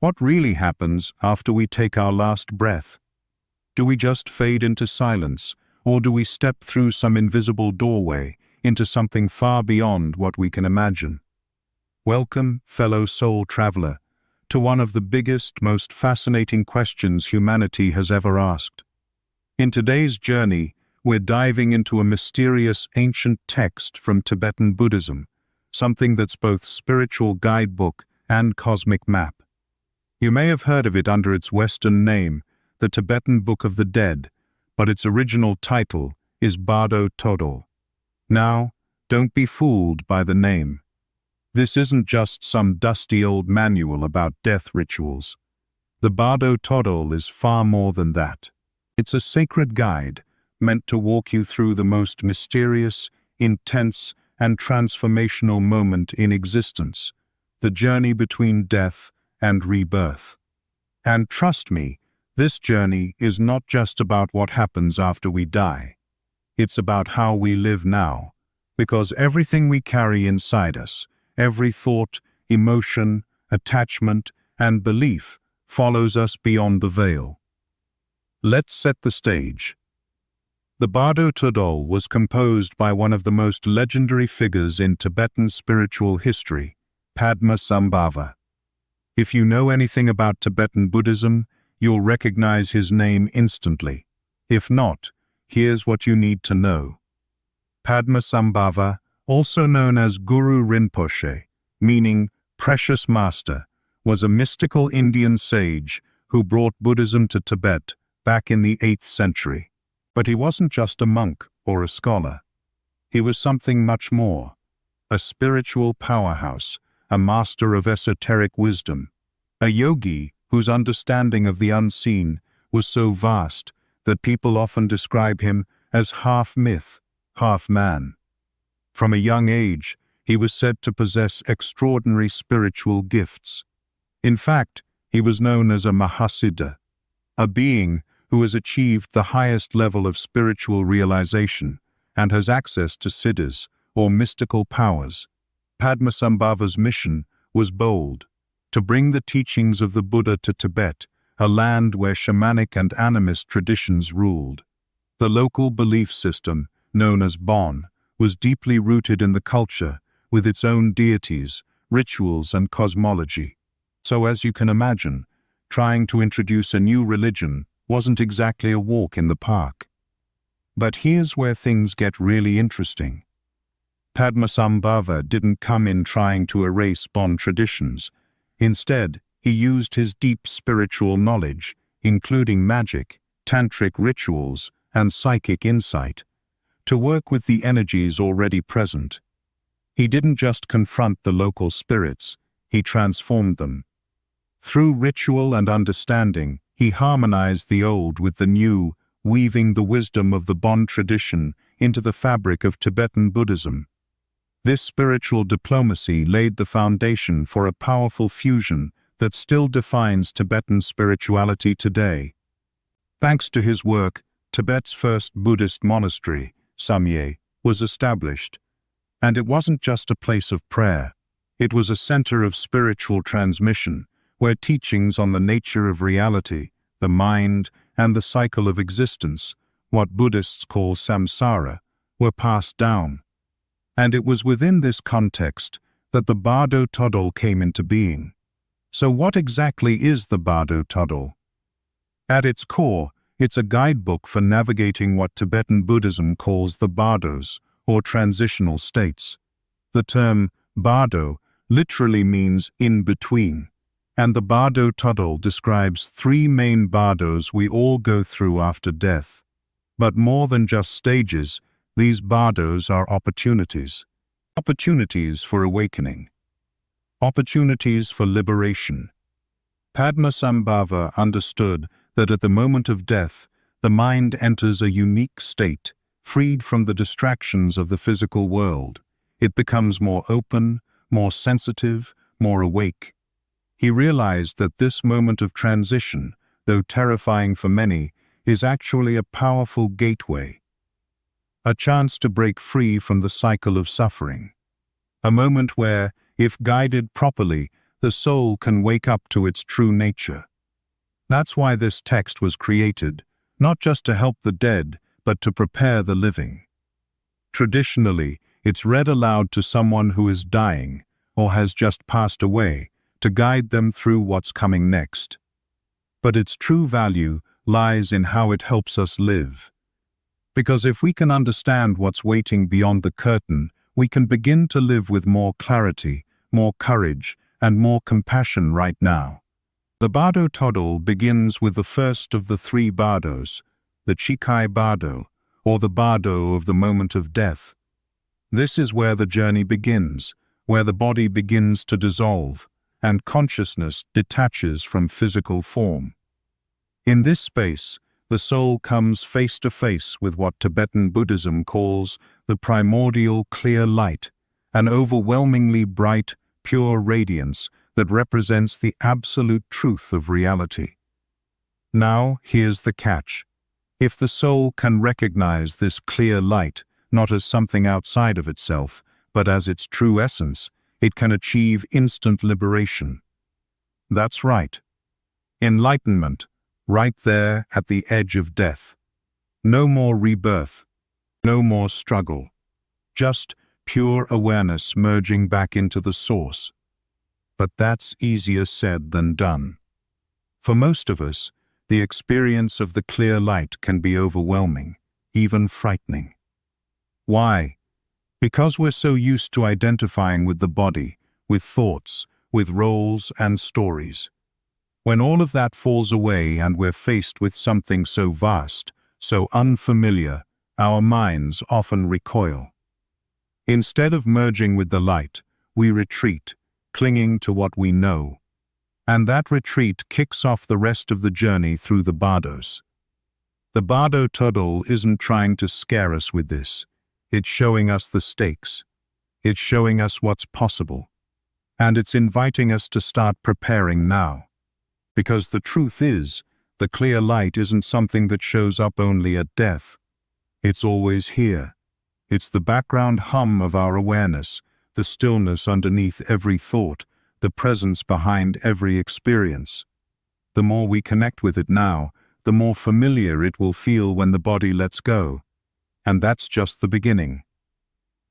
What really happens after we take our last breath? Do we just fade into silence, or do we step through some invisible doorway into something far beyond what we can imagine? Welcome, fellow soul traveler, to one of the biggest, most fascinating questions humanity has ever asked. In today's journey, we're diving into a mysterious ancient text from Tibetan Buddhism, something that's both spiritual guidebook and cosmic map. You may have heard of it under its Western name, the Tibetan Book of the Dead, but its original title is Bardo Todol. Now, don't be fooled by the name. This isn't just some dusty old manual about death rituals. The Bardo Todol is far more than that. It's a sacred guide meant to walk you through the most mysterious, intense, and transformational moment in existence, the journey between death and rebirth. And trust me, this journey is not just about what happens after we die. It's about how we live now, because everything we carry inside us, every thought, emotion, attachment, and belief follows us beyond the veil. Let's set the stage. The Bardo Todol was composed by one of the most legendary figures in Tibetan spiritual history, Padmasambhava. If you know anything about Tibetan Buddhism, you'll recognize his name instantly. If not, here's what you need to know. Padmasambhava, also known as Guru Rinpoche, meaning precious master, was a mystical Indian sage who brought Buddhism to Tibet back in the 8th century. But he wasn't just a monk or a scholar. He was something much more, a spiritual powerhouse, a master of esoteric wisdom, a yogi whose understanding of the unseen was so vast that people often describe him as half myth, half man. From a young age, he was said to possess extraordinary spiritual gifts. In fact, he was known as a Mahasiddha, a being who has achieved the highest level of spiritual realization and has access to siddhas, or mystical powers. Padmasambhava's mission was bold, to bring the teachings of the Buddha to Tibet, a land where shamanic and animist traditions ruled. The local belief system, known as Bon, was deeply rooted in the culture, with its own deities, rituals, and cosmology. So as you can imagine, trying to introduce a new religion wasn't exactly a walk in the park. But here's where things get really interesting. Padmasambhava didn't come in trying to erase Bon traditions. Instead, he used his deep spiritual knowledge, including magic, tantric rituals, and psychic insight, to work with the energies already present. He didn't just confront the local spirits, he transformed them. Through ritual and understanding, he harmonized the old with the new, weaving the wisdom of the Bon tradition into the fabric of Tibetan Buddhism. This spiritual diplomacy laid the foundation for a powerful fusion that still defines Tibetan spirituality today. Thanks to his work, Tibet's first Buddhist monastery, Samye, was established. And it wasn't just a place of prayer. It was a center of spiritual transmission, where teachings on the nature of reality, the mind, and the cycle of existence, what Buddhists call samsara, were passed down. And it was within this context that the Bardo Todol came into being. So what exactly is the Bardo Todol? At its core, it's a guidebook for navigating what Tibetan Buddhism calls the bardos, or transitional states. The term bardo literally means in between, and the Bardo Todol describes 3 main bardos we all go through after death. But more than just stages, these bardos are opportunities. Opportunities for awakening. Opportunities for liberation. Padmasambhava understood that at the moment of death, the mind enters a unique state, freed from the distractions of the physical world. It becomes more open, more sensitive, more awake. He realized that this moment of transition, though terrifying for many, is actually a powerful gateway. A chance to break free from the cycle of suffering. A moment where, if guided properly, the soul can wake up to its true nature. That's why this text was created, not just to help the dead, but to prepare the living. Traditionally, it's read aloud to someone who is dying or has just passed away, to guide them through what's coming next. But its true value lies in how it helps us live. Because if we can understand what's waiting beyond the curtain, we can begin to live with more clarity, more courage, and more compassion right now. The Bardo Toddle begins with the first of the three bardos, the Chikai Bardo, or the bardo of the moment of death. This is where the journey begins, where the body begins to dissolve, and consciousness detaches from physical form. In this space, the soul comes face to face with what Tibetan Buddhism calls the primordial clear light, an overwhelmingly bright, pure radiance that represents the absolute truth of reality. Now, here's the catch. If the soul can recognize this clear light, not as something outside of itself, but as its true essence, it can achieve instant liberation. That's right. Enlightenment, right there at the edge of death. No more rebirth, no more struggle. Just pure awareness merging back into the source. But that's easier said than done. For most of us, the experience of the clear light can be overwhelming, even frightening. Why? Because we're so used to identifying with the body, with thoughts, with roles and stories. When all of that falls away and we're faced with something so vast, so unfamiliar, our minds often recoil. Instead of merging with the light, we retreat, clinging to what we know. And that retreat kicks off the rest of the journey through the bardos. The Bardo Toddle isn't trying to scare us with this. It's showing us the stakes. It's showing us what's possible. And it's inviting us to start preparing now. Because the truth is, the clear light isn't something that shows up only at death. It's always here. It's the background hum of our awareness, the stillness underneath every thought, the presence behind every experience. The more we connect with it now, the more familiar it will feel when the body lets go. And that's just the beginning.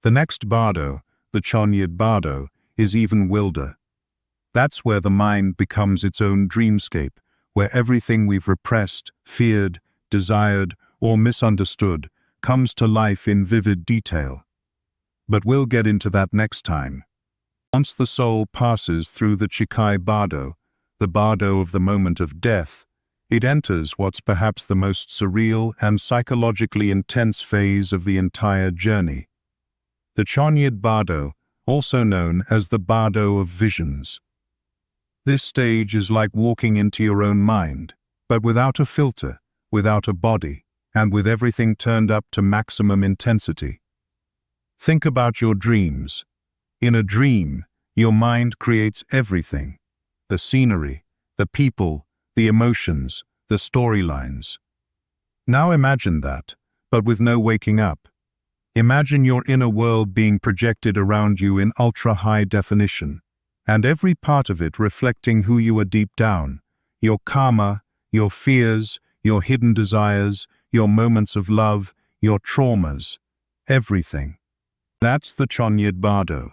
The next bardo, the Chonyid Bardo, is even wilder. That's where the mind becomes its own dreamscape, where everything we've repressed, feared, desired, or misunderstood comes to life in vivid detail. But we'll get into that next time. Once the soul passes through the Chikai Bardo, the bardo of the moment of death, it enters what's perhaps the most surreal and psychologically intense phase of the entire journey. The Chonyid Bardo, also known as the Bardo of Visions. This stage is like walking into your own mind, but without a filter, without a body, and with everything turned up to maximum intensity. Think about your dreams. In a dream, your mind creates everything. The scenery, the people, the emotions, the storylines. Now imagine that, but with no waking up. Imagine your inner world being projected around you in ultra-high definition, and every part of it reflecting who you are deep down, your karma, your fears, your hidden desires, your moments of love, your traumas, everything. That's the Chonyid Bardo.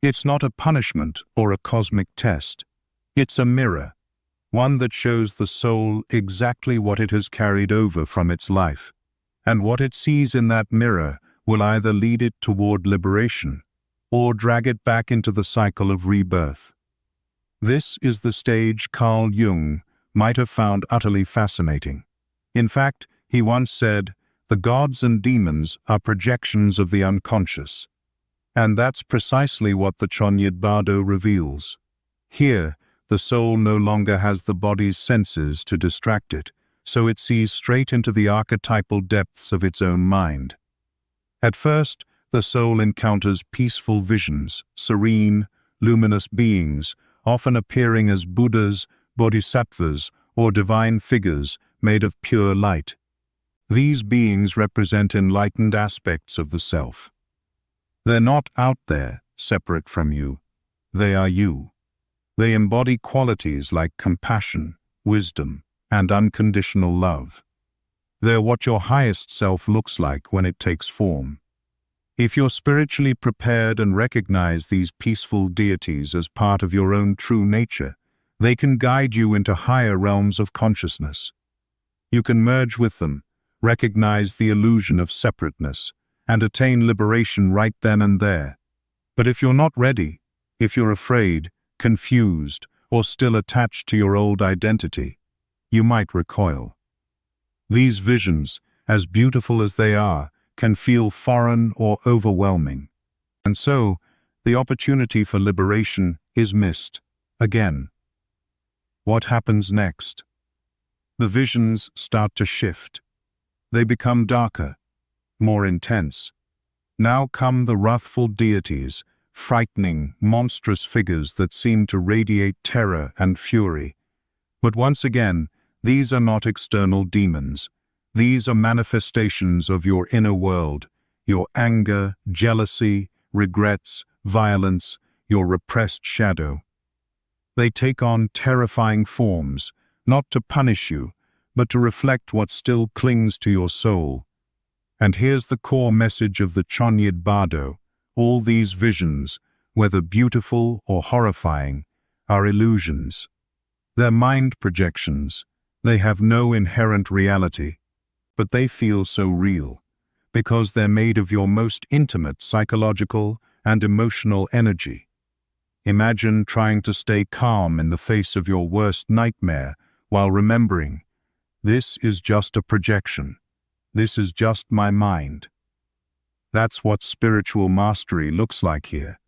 It's not a punishment or a cosmic test. It's a mirror, one that shows the soul exactly what it has carried over from its life, and what it sees in that mirror will either lead it toward liberation or drag it back into the cycle of rebirth. This is the stage Carl Jung might have found utterly fascinating. In fact, he once said, "The gods and demons are projections of the unconscious." And that's precisely what the Chonyid Bardo reveals. Here, the soul no longer has the body's senses to distract it, so it sees straight into the archetypal depths of its own mind. At first, the soul encounters peaceful visions, serene, luminous beings, often appearing as Buddhas, bodhisattvas, or divine figures made of pure light. These beings represent enlightened aspects of the self. They're not out there, separate from you. They are you. They embody qualities like compassion, wisdom, and unconditional love. They're what your highest self looks like when it takes form. If you're spiritually prepared and recognize these peaceful deities as part of your own true nature, they can guide you into higher realms of consciousness. You can merge with them, recognize the illusion of separateness, and attain liberation right then and there. But if you're not ready, if you're afraid, confused, or still attached to your old identity, you might recoil. These visions, as beautiful as they are, can feel foreign or overwhelming. And so, the opportunity for liberation is missed, again. What happens next? The visions start to shift. They become darker, more intense. Now come the wrathful deities, frightening, monstrous figures that seem to radiate terror and fury. But once again, these are not external demons. These are manifestations of your inner world, your anger, jealousy, regrets, violence, your repressed shadow. They take on terrifying forms, not to punish you, but to reflect what still clings to your soul. And here's the core message of the Chonyid Bardo. All these visions, whether beautiful or horrifying, are illusions. They're mind projections. They have no inherent reality. But they feel so real, because they're made of your most intimate psychological and emotional energy. Imagine trying to stay calm in the face of your worst nightmare while remembering, this is just a projection. This is just my mind. That's what spiritual mastery looks like here.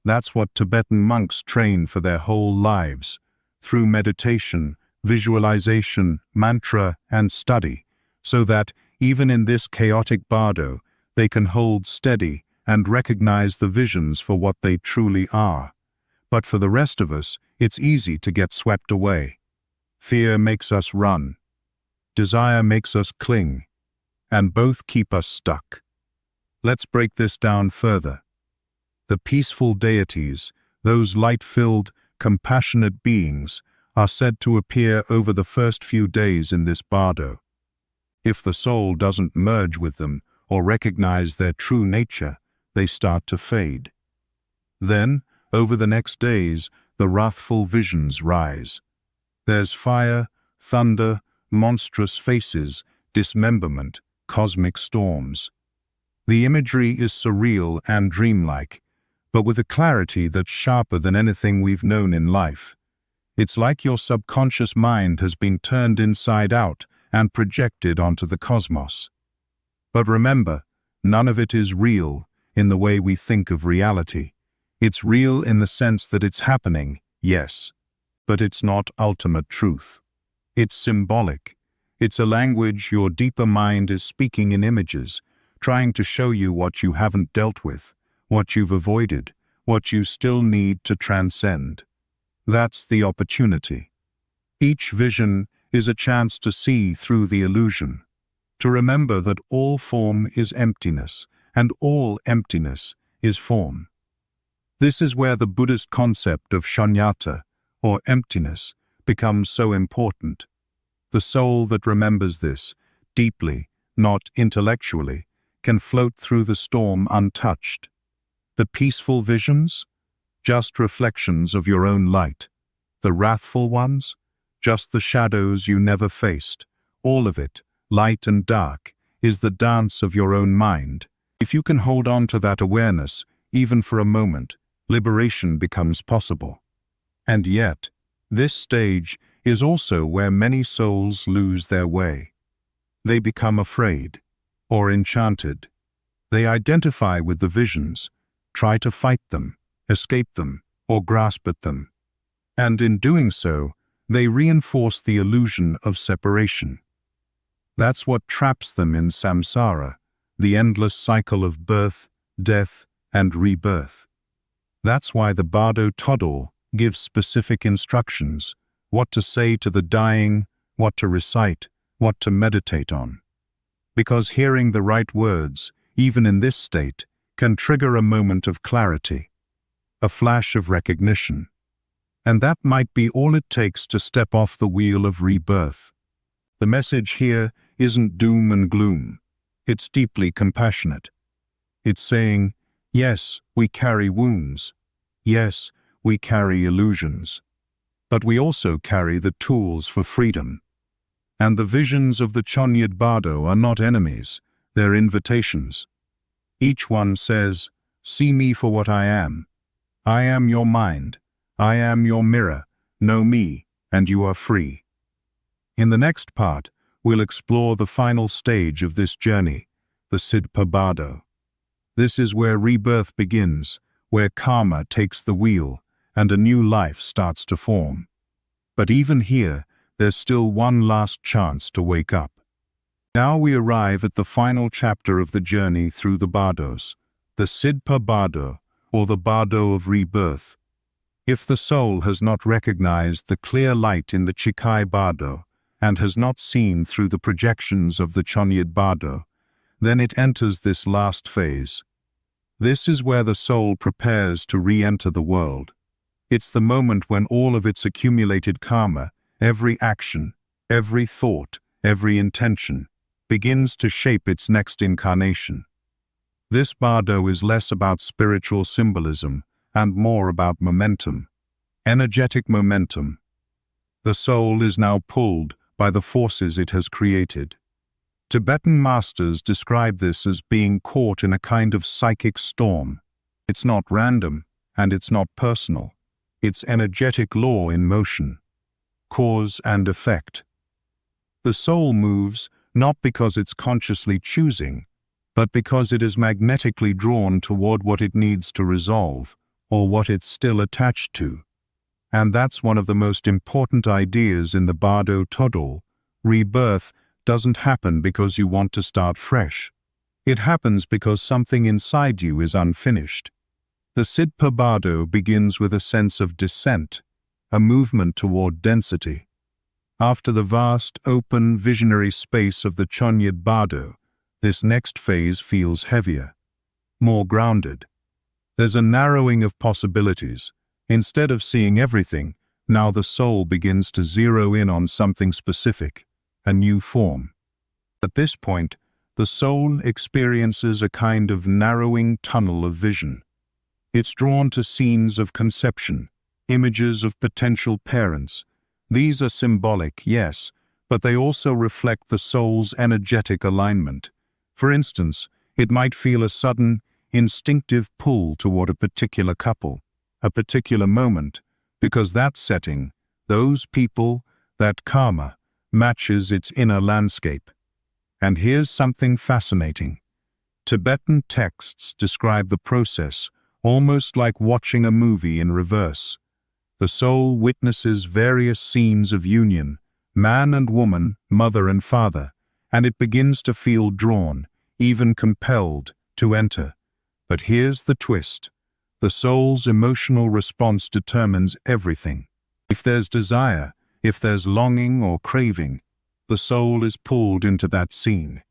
That's what Tibetan monks train for their whole lives, through meditation, visualization, mantra, and study, so that, even in this chaotic bardo, they can hold steady and recognize the visions for what they truly are. But for the rest of us, it's easy to get swept away. Fear makes us run. Desire makes us cling. And both keep us stuck. Let's break this down further. The peaceful deities, those light-filled, compassionate beings, are said to appear over the first few days in this bardo. If the soul doesn't merge with them or recognize their true nature, they start to fade. Then, over the next days, the wrathful visions rise. There's fire, thunder, monstrous faces, dismemberment, cosmic storms. The imagery is surreal and dreamlike, but with a clarity that's sharper than anything we've known in life. It's like your subconscious mind has been turned inside out and projected onto the cosmos. But remember, none of it is real in the way we think of reality. It's real in the sense that it's happening, yes, but it's not ultimate truth. It's symbolic. It's a language your deeper mind is speaking in images, trying to show you what you haven't dealt with, what you've avoided, what you still need to transcend. That's the opportunity. Each vision is a chance to see through the illusion, to remember that all form is emptiness, and all emptiness is form. This is where the Buddhist concept of shunyata, or emptiness, becomes so important. The soul that remembers this, deeply, not intellectually, can float through the storm untouched. The peaceful visions? Just reflections of your own light. The wrathful ones? Just the shadows you never faced. All of it, light and dark, is the dance of your own mind. If you can hold on to that awareness, even for a moment, liberation becomes possible. And yet, this stage is also where many souls lose their way. They become afraid, or enchanted. They identify with the visions, try to fight them, escape them, or grasp at them. And in doing so, they reinforce the illusion of separation. That's what traps them in samsara, the endless cycle of birth, death, and rebirth. That's why the Bardo Toddle gives specific instructions, what to say to the dying, what to recite, what to meditate on. Because hearing the right words, even in this state, can trigger a moment of clarity, a flash of recognition. And that might be all it takes to step off the wheel of rebirth. The message here isn't doom and gloom. It's deeply compassionate. It's saying, yes, we carry wounds. Yes, we carry illusions. But we also carry the tools for freedom. And the visions of the Chonyad Bardo are not enemies, they're invitations. Each one says, see me for what I am. I am your mind. I am your mirror. Know me, and you are free. In the next part, we'll explore the final stage of this journey, the Sidpa Bardo. This is where rebirth begins, where karma takes the wheel, and a new life starts to form. But even here, there's still one last chance to wake up. Now we arrive at the final chapter of the journey through the Bardos, the Sidpa Bardo, or the Bardo of rebirth. If the soul has not recognized the clear light in the Chikai Bardo, and has not seen through the projections of the Chonyad Bardo, then it enters this last phase. This is where the soul prepares to re-enter the world. It's the moment when all of its accumulated karma, every action, every thought, every intention, begins to shape its next incarnation. This bardo is less about spiritual symbolism and more about momentum, energetic momentum. The soul is now pulled by the forces it has created. Tibetan masters describe this as being caught in a kind of psychic storm. It's not random, and it's not personal. It's energetic law in motion, cause and effect. The soul moves not because it's consciously choosing, but because it is magnetically drawn toward what it needs to resolve, or what it's still attached to. And that's one of the most important ideas in the Bardo Todol. Rebirth doesn't happen because you want to start fresh. It happens because something inside you is unfinished. The Sidpa Bardo begins with a sense of descent, a movement toward density. After the vast, open, visionary space of the Chonyad Bardo, this next phase feels heavier, more grounded. There's a narrowing of possibilities. Instead of seeing everything, now the soul begins to zero in on something specific, a new form. At this point, the soul experiences a kind of narrowing tunnel of vision. It's drawn to scenes of conception, images of potential parents. These are symbolic, yes, but they also reflect the soul's energetic alignment. For instance, it might feel a sudden, instinctive pull toward a particular couple, a particular moment, because that setting, those people, that karma, matches its inner landscape. And here's something fascinating. Tibetan texts describe the process almost like watching a movie in reverse. The soul witnesses various scenes of union, man and woman, mother and father, and it begins to feel drawn, even compelled, to enter. But here's the twist. The soul's emotional response determines everything. If there's desire, if there's longing or craving, the soul is pulled into that scene.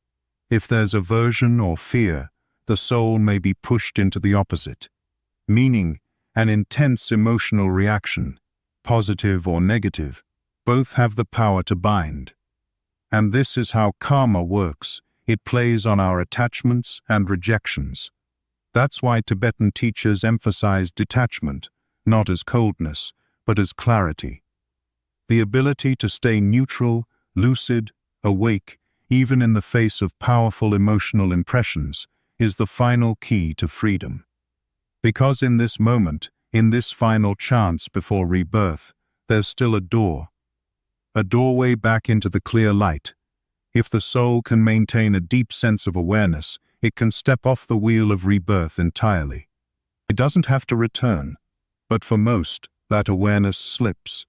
If there's aversion or fear, the soul may be pushed into the opposite. Meaning, an intense emotional reaction, positive or negative, both have the power to bind. And this is how karma works. It plays on our attachments and rejections. That's why Tibetan teachers emphasize detachment, not as coldness, but as clarity. The ability to stay neutral, lucid, awake, even in the face of powerful emotional impressions, is the final key to freedom. Because in this moment, in this final chance before rebirth, there's still a doorway back into the clear light. If the soul can maintain a deep sense of awareness, it can step off the wheel of rebirth entirely. It doesn't have to return, but for most, that awareness slips.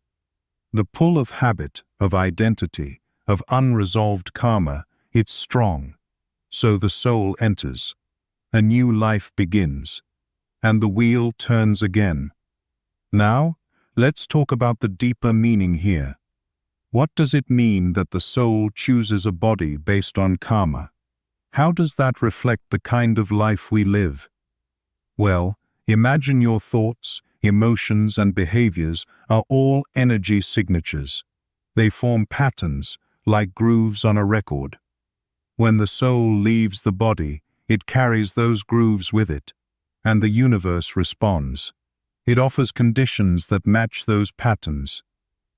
The pull of habit, of identity, of unresolved karma, it's strong. So the soul enters. A new life begins. And the wheel turns again. Now, let's talk about the deeper meaning here. What does it mean that the soul chooses a body based on karma? How does that reflect the kind of life we live? Well, imagine your thoughts, emotions, and behaviors are all energy signatures. They form patterns, like grooves on a record. When the soul leaves the body, it carries those grooves with it, and the universe responds. It offers conditions that match those patterns.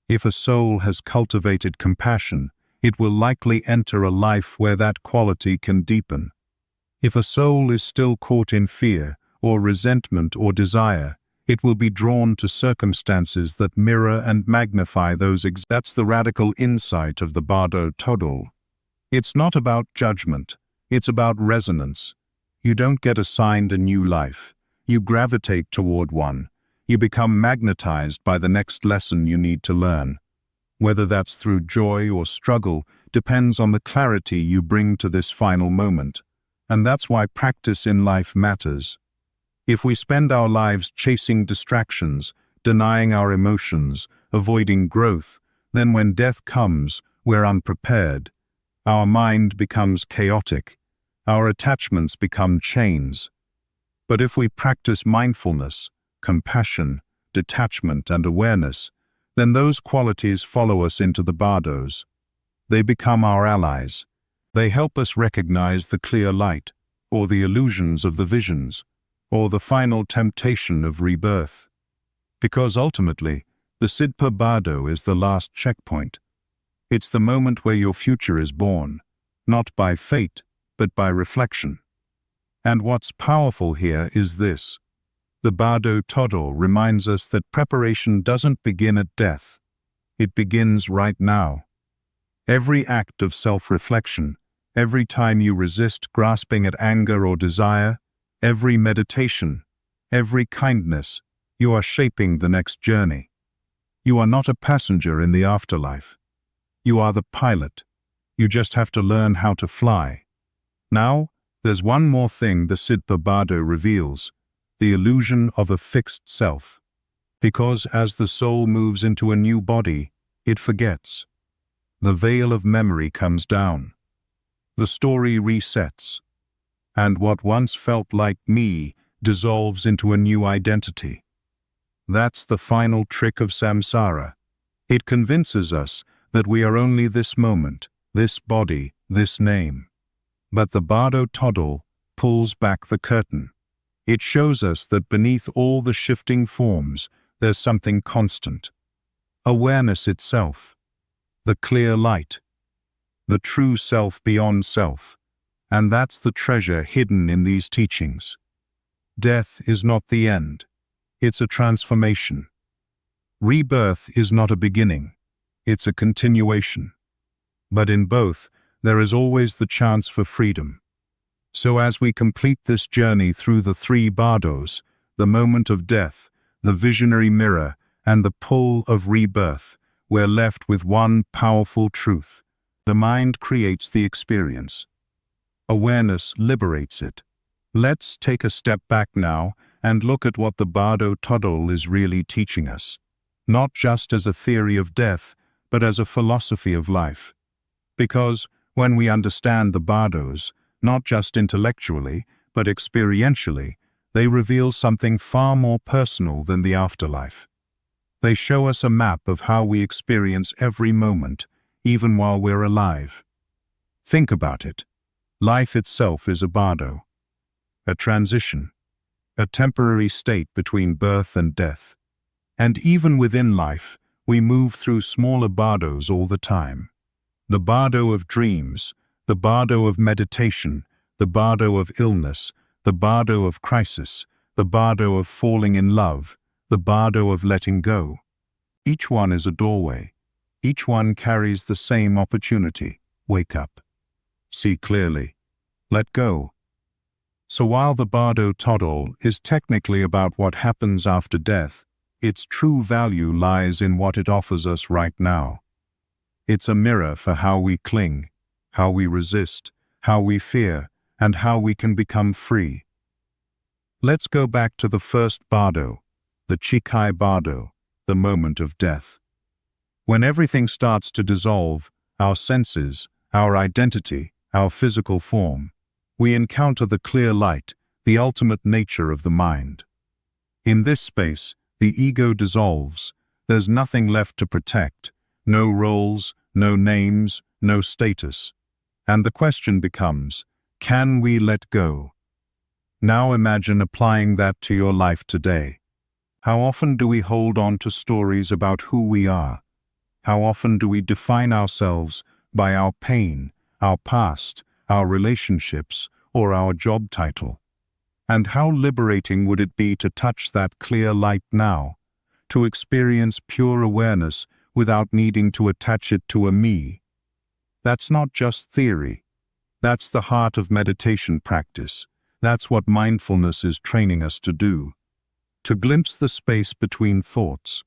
If a soul has cultivated compassion, it will likely enter a life where that quality can deepen. If a soul is still caught in fear, or resentment, or desire, it will be drawn to circumstances that mirror and magnify those. That's the radical insight of the Bardo Todol. It's not about judgment, it's about resonance. You don't get assigned a new life. You gravitate toward one. You become magnetized by the next lesson you need to learn. Whether that's through joy or struggle depends on the clarity you bring to this final moment. And that's why practice in life matters. If we spend our lives chasing distractions, denying our emotions, avoiding growth, then when death comes, we're unprepared. Our mind becomes chaotic. Our attachments become chains. But if we practice mindfulness, compassion, detachment, and awareness, then those qualities follow us into the bardos. They become our allies. They help us recognize the clear light, or the illusions of the visions, or the final temptation of rebirth. Because ultimately, the Sidpa Bardo is the last checkpoint. It's the moment where your future is born, not by fate, but by reflection. And what's powerful here is this. The Bardo Todol reminds us that preparation doesn't begin at death. It begins right now. Every act of self-reflection, every time you resist grasping at anger or desire, every meditation, every kindness, you are shaping the next journey. You are not a passenger in the afterlife. You are the pilot. You just have to learn how to fly. Now, there's one more thing the Sidpa Bardo reveals, the illusion of a fixed self. Because as the soul moves into a new body, it forgets. The veil of memory comes down. The story resets. And what once felt like me dissolves into a new identity. That's the final trick of samsara. It convinces us that we are only this moment, this body, this name. But the Bardo Todol pulls back the curtain. It shows us that beneath all the shifting forms, there's something constant. Awareness itself. The clear light. The true self beyond self. And that's the treasure hidden in these teachings. Death is not the end. It's a transformation. Rebirth is not a beginning. It's a continuation. But in both, there is always the chance for freedom. So as we complete this journey through the three bardos, the moment of death, the visionary mirror, and the pull of rebirth, we're left with one powerful truth. The mind creates the experience. Awareness liberates it. Let's take a step back now and look at what the Bardo Todol is really teaching us. Not just as a theory of death, but as a philosophy of life. Because when we understand the bardos, not just intellectually, but experientially, they reveal something far more personal than the afterlife. They show us a map of how we experience every moment, even while we're alive. Think about it. Life itself is a bardo. A transition. A temporary state between birth and death. And even within life, we move through smaller bardos all the time. The bardo of dreams, the bardo of meditation, the bardo of illness, the bardo of crisis, the bardo of falling in love, the bardo of letting go. Each one is a doorway. Each one carries the same opportunity. Wake up. See clearly. Let go. So while the Bardo Todol is technically about what happens after death, its true value lies in what it offers us right now. It's a mirror for how we cling, how we resist, how we fear, and how we can become free. Let's go back to the first bardo, the Chikai Bardo, the moment of death. When everything starts to dissolve, our senses, our identity, our physical form, we encounter the clear light, the ultimate nature of the mind. In this space, The ego dissolves. There's nothing left to protect. No roles, no names, no status. And the question becomes, can we let go? Now imagine applying that to your life today. How often do we hold on to stories about who we are? How often do we define ourselves by our pain, our past, our relationships, or our job title? And how liberating would it be to touch that clear light now, to experience pure awareness without needing to attach it to a me? That's not just theory. That's the heart of meditation practice. That's what mindfulness is training us to do. To glimpse the space between thoughts,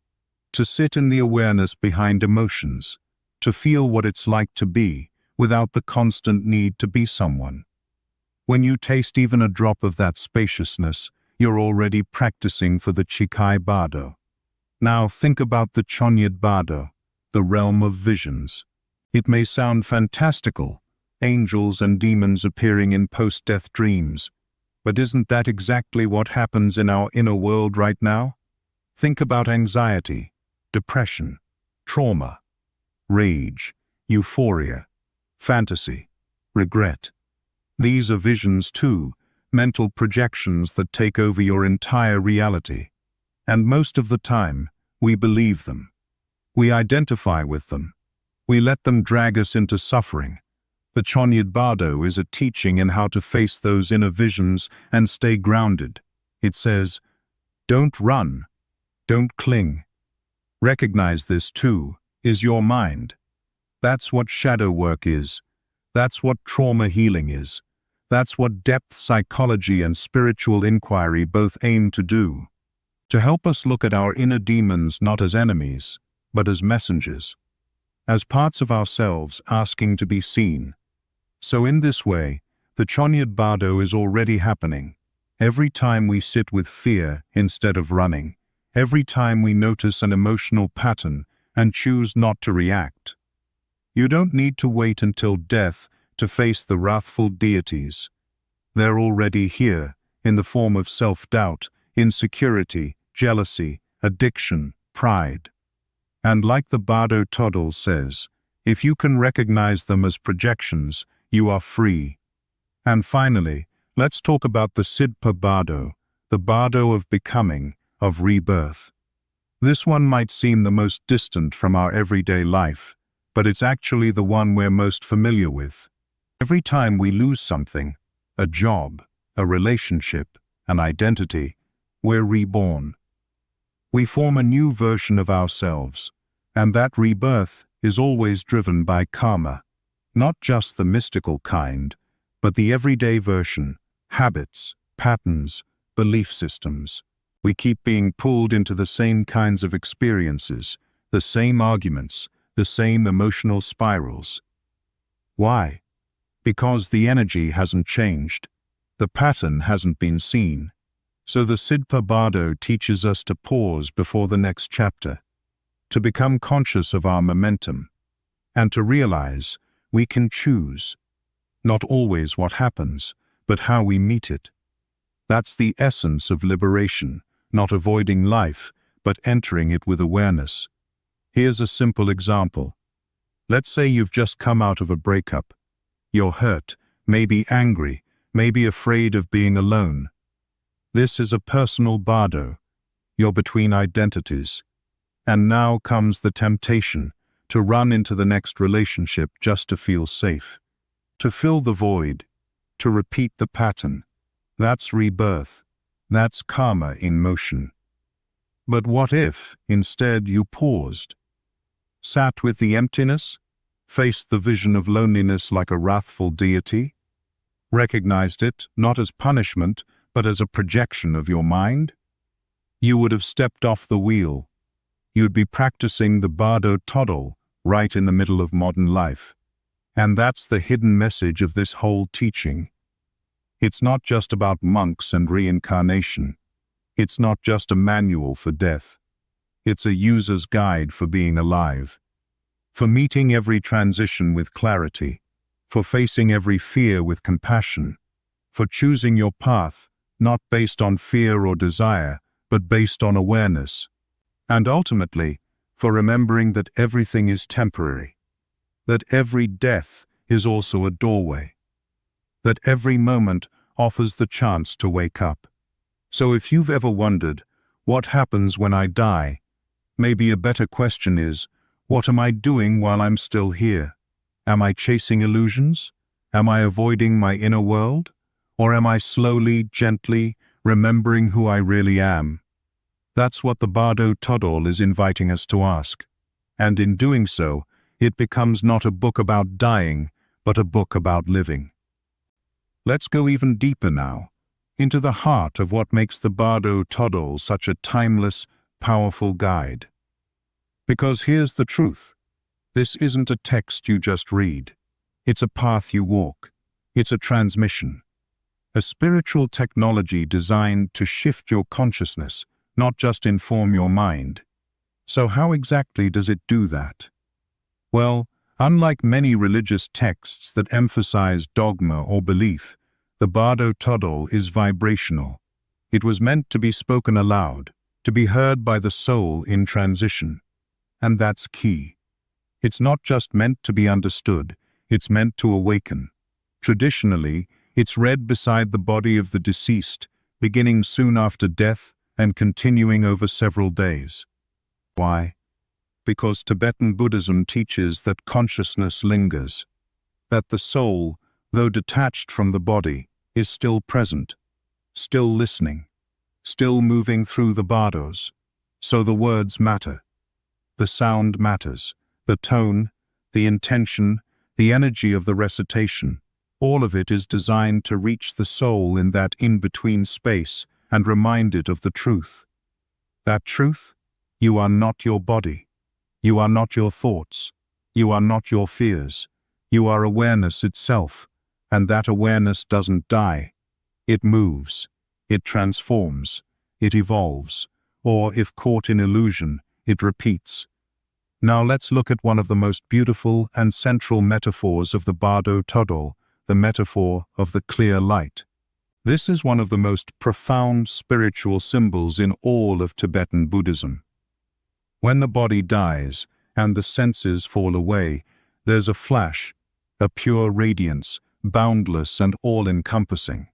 to sit in the awareness behind emotions, to feel what it's like to be without the constant need to be someone. When you taste even a drop of that spaciousness, you're already practicing for the Chikai Bardo. Now think about the Chonyad Bardo, the realm of visions. It may sound fantastical, angels and demons appearing in post-death dreams, but isn't that exactly what happens in our inner world right now? Think about anxiety, depression, trauma, rage, euphoria, fantasy, regret. These are visions too, mental projections that take over your entire reality. And most of the time, we believe them. We identify with them. We let them drag us into suffering. The Chonyad Bardo is a teaching in how to face those inner visions and stay grounded. It says, don't run, don't cling. Recognize this too, is your mind. That's what shadow work is. That's what trauma healing is. That's what depth psychology and spiritual inquiry both aim to do. To help us look at our inner demons not as enemies, but as messengers, as parts of ourselves asking to be seen. So in this way, the Chonyad Bardo is already happening. Every time we sit with fear instead of running, every time we notice an emotional pattern and choose not to react. You don't need to wait until death to face the wrathful deities. They're already here, in the form of self-doubt, insecurity, jealousy, addiction, pride. And like the Bardo Toddle says, if you can recognize them as projections, you are free. And finally, let's talk about the Sidpa Bardo, the Bardo of becoming, of rebirth. This one might seem the most distant from our everyday life, but it's actually the one we're most familiar with. Every time we lose something, a job, a relationship, an identity, we're reborn. We form a new version of ourselves, and that rebirth is always driven by karma, not just the mystical kind, but the everyday version, habits, patterns, belief systems. We keep being pulled into the same kinds of experiences, the same arguments, the same emotional spirals. Why? Because the energy hasn't changed. The pattern hasn't been seen. So the Sidpa Bardo teaches us to pause before the next chapter, to become conscious of our momentum, and to realize we can choose, not always what happens, but how we meet it. That's the essence of liberation, not avoiding life, but entering it with awareness. Here's a simple example. Let's say you've just come out of a breakup. You're hurt, maybe angry, maybe afraid of being alone. This is a personal bardo. You're between identities. And now comes the temptation to run into the next relationship just to feel safe, to fill the void, to repeat the pattern. That's rebirth. That's karma in motion. But what if, instead, you paused, sat with the emptiness, faced the vision of loneliness like a wrathful deity, recognized it not as punishment, but as a projection of your mind? You would have stepped off the wheel. You'd be practicing the Bardo Toddle right in the middle of modern life. And that's the hidden message of this whole teaching. It's not just about monks and reincarnation. It's not just a manual for death. It's a user's guide for being alive, for meeting every transition with clarity, for facing every fear with compassion, for choosing your path, not based on fear or desire, but based on awareness. And ultimately, for remembering that everything is temporary, that every death is also a doorway, that every moment offers the chance to wake up. So if you've ever wondered, what happens when I die? Maybe a better question is, what am I doing while I'm still here? Am I chasing illusions? Am I avoiding my inner world? Or am I slowly, gently remembering who I really am? That's what the Bardo Todol is inviting us to ask. And in doing so, it becomes not a book about dying, but a book about living. Let's go even deeper now, into the heart of what makes the Bardo Todol such a timeless, powerful guide. Because here's the truth. This isn't a text you just read. It's a path you walk. It's a transmission. A spiritual technology designed to shift your consciousness, not just inform your mind. So how exactly does it do that? Well, unlike many religious texts that emphasize dogma or belief, the Bardo Todol is vibrational. It was meant to be spoken aloud, to be heard by the soul in transition. And that's key. It's not just meant to be understood, it's meant to awaken. Traditionally, it's read beside the body of the deceased, beginning soon after death and continuing over several days. Why? Because Tibetan Buddhism teaches that consciousness lingers, that the soul, though detached from the body, is still present, still listening, still moving through the bardos. So the words matter. The sound matters, the tone, the intention, the energy of the recitation. All of it is designed to reach the soul in that in-between space and remind it of the truth. That truth? You are not your body. You are not your thoughts. You are not your fears. You are awareness itself, and that awareness doesn't die. It moves. It transforms. It evolves. Or, if caught in illusion, it repeats. Now let's look at one of the most beautiful and central metaphors of the Bardo Todol, the metaphor of the clear light. This is one of the most profound spiritual symbols in all of Tibetan Buddhism. When the body dies and the senses fall away, there's a flash, a pure radiance, boundless and all-encompassing.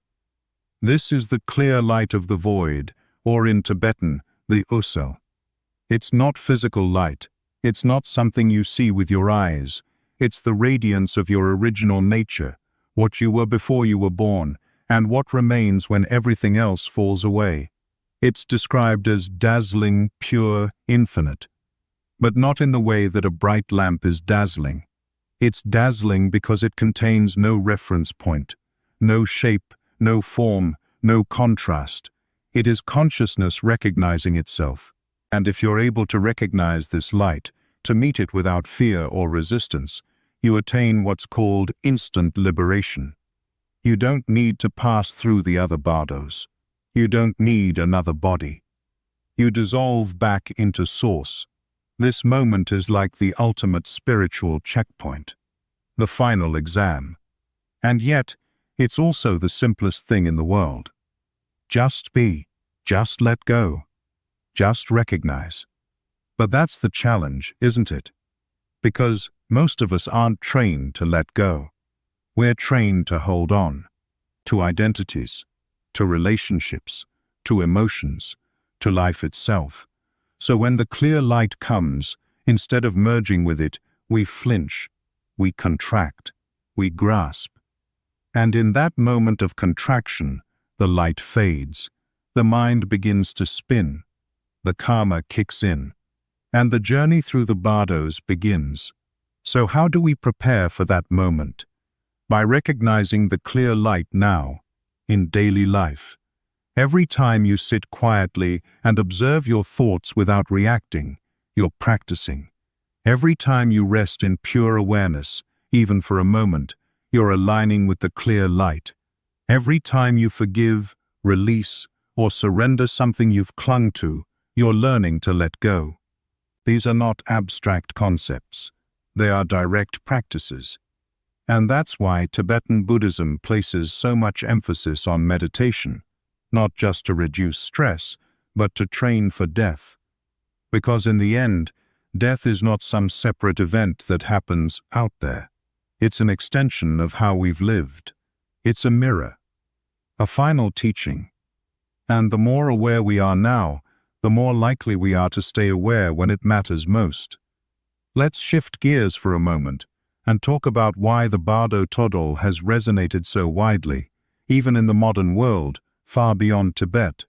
This is the clear light of the void, or in Tibetan, the Usel. It's not physical light. It's not something you see with your eyes. It's the radiance of your original nature, what you were before you were born, and what remains when everything else falls away. It's described as dazzling, pure, infinite. But not in the way that a bright lamp is dazzling. It's dazzling because it contains no reference point, no shape, no form, no contrast. It is consciousness recognizing itself. And if you're able to recognize this light, to meet it without fear or resistance, you attain what's called instant liberation. You don't need to pass through the other bardos. You don't need another body. You dissolve back into source. This moment is like the ultimate spiritual checkpoint, the final exam. And yet, it's also the simplest thing in the world. Just be, just let go, just recognize. But that's the challenge, isn't it? Because most of us aren't trained to let go. We're trained to hold on, to identities, to relationships, to emotions, to life itself. So when the clear light comes, instead of merging with it, we flinch, we contract, we grasp. And in that moment of contraction, the light fades, the mind begins to spin, the karma kicks in, and the journey through the bardos begins. So how do we prepare for that moment? By recognizing the clear light now, in daily life. Every time you sit quietly and observe your thoughts without reacting, you're practicing. Every time you rest in pure awareness, even for a moment, you're aligning with the clear light. Every time you forgive, release, or surrender something you've clung to, you're learning to let go. These are not abstract concepts. They are direct practices. And that's why Tibetan Buddhism places so much emphasis on meditation, not just to reduce stress, but to train for death. Because in the end, death is not some separate event that happens out there. It's an extension of how we've lived. It's a mirror, a final teaching. And the more aware we are now, the more likely we are to stay aware when it matters most. Let's shift gears for a moment and talk about why the Bardo Todol has resonated so widely, even in the modern world, far beyond Tibet.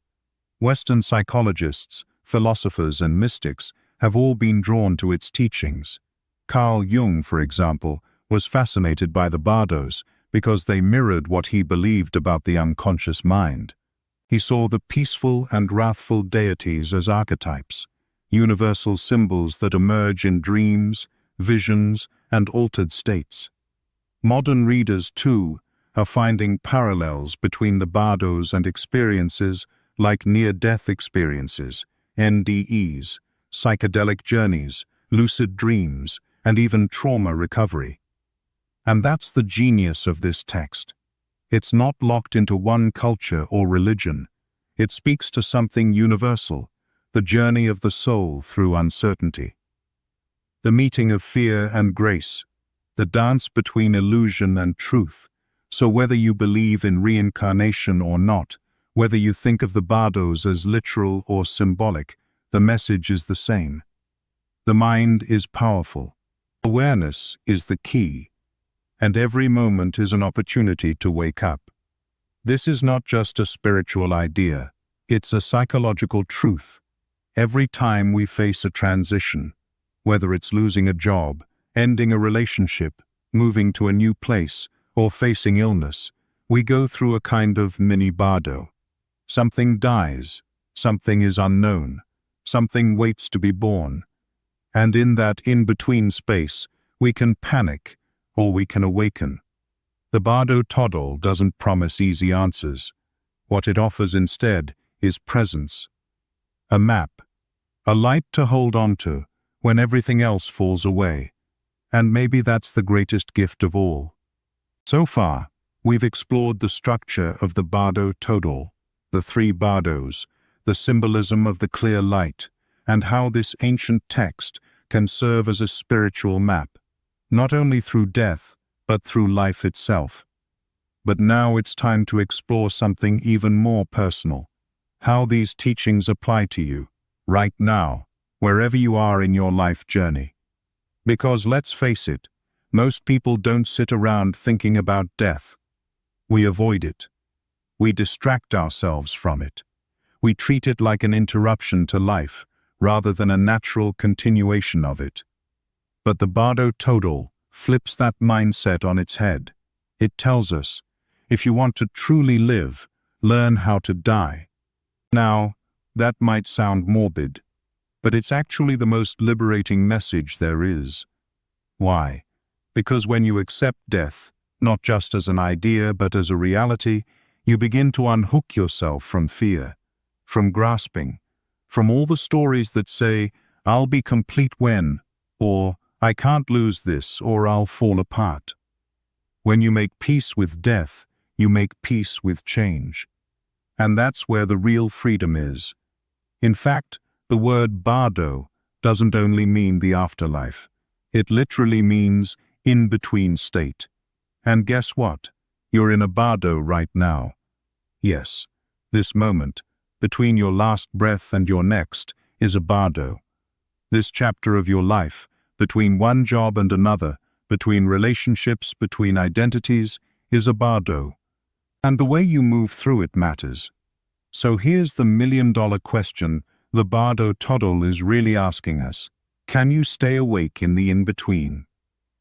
Western psychologists, philosophers, and mystics have all been drawn to its teachings. Carl Jung, for example, was fascinated by the Bardos because they mirrored what he believed about the unconscious mind. He saw the peaceful and wrathful deities as archetypes, universal symbols that emerge in dreams, visions, and altered states. Modern readers, too, are finding parallels between the Bardos and experiences like near-death experiences, NDEs, psychedelic journeys, lucid dreams, and even trauma recovery. And that's the genius of this text. It's not locked into one culture or religion. It speaks to something universal, the journey of the soul through uncertainty. The meeting of fear and grace, the dance between illusion and truth. So whether you believe in reincarnation or not, whether you think of the Bardos as literal or symbolic, the message is the same. The mind is powerful. Awareness is the key. And every moment is an opportunity to wake up. This is not just a spiritual idea, it's a psychological truth. Every time we face a transition, whether it's losing a job, ending a relationship, moving to a new place, or facing illness, we go through a kind of mini-Bardo. Something dies, something is unknown, something waits to be born. And in that in-between space, we can panic, or we can awaken. The Bardo Todol doesn't promise easy answers. What it offers instead is presence. A map, a light to hold on to when everything else falls away. And maybe that's the greatest gift of all. So far, we've explored the structure of the Bardo Todol, the three Bardos, the symbolism of the clear light, and how this ancient text can serve as a spiritual map, not only through death, but through life itself. But now it's time to explore something even more personal, how these teachings apply to you, right now, wherever you are in your life journey. Because let's face it, most people don't sit around thinking about death. We avoid it. We distract ourselves from it. We treat it like an interruption to life, rather than a natural continuation of it. But the Bardo Todol flips that mindset on its head. It tells us, if you want to truly live, learn how to die. Now, that might sound morbid, but it's actually the most liberating message there is. Why? Because when you accept death, not just as an idea but as a reality, you begin to unhook yourself from fear, from grasping, from all the stories that say, "I'll be complete when," or "I can't lose this," or "I'll fall apart." When you make peace with death, you make peace with change. And that's where the real freedom is. In fact, the word Bardo doesn't only mean the afterlife. It literally means in-between state. And guess what? You're in a Bardo right now. Yes, this moment, between your last breath and your next, is a Bardo. This chapter of your life, between one job and another, between relationships, between identities, is a Bardo. And the way you move through it matters. So here's the million-dollar question the Bardo Todol is really asking us. Can you stay awake in the in-between?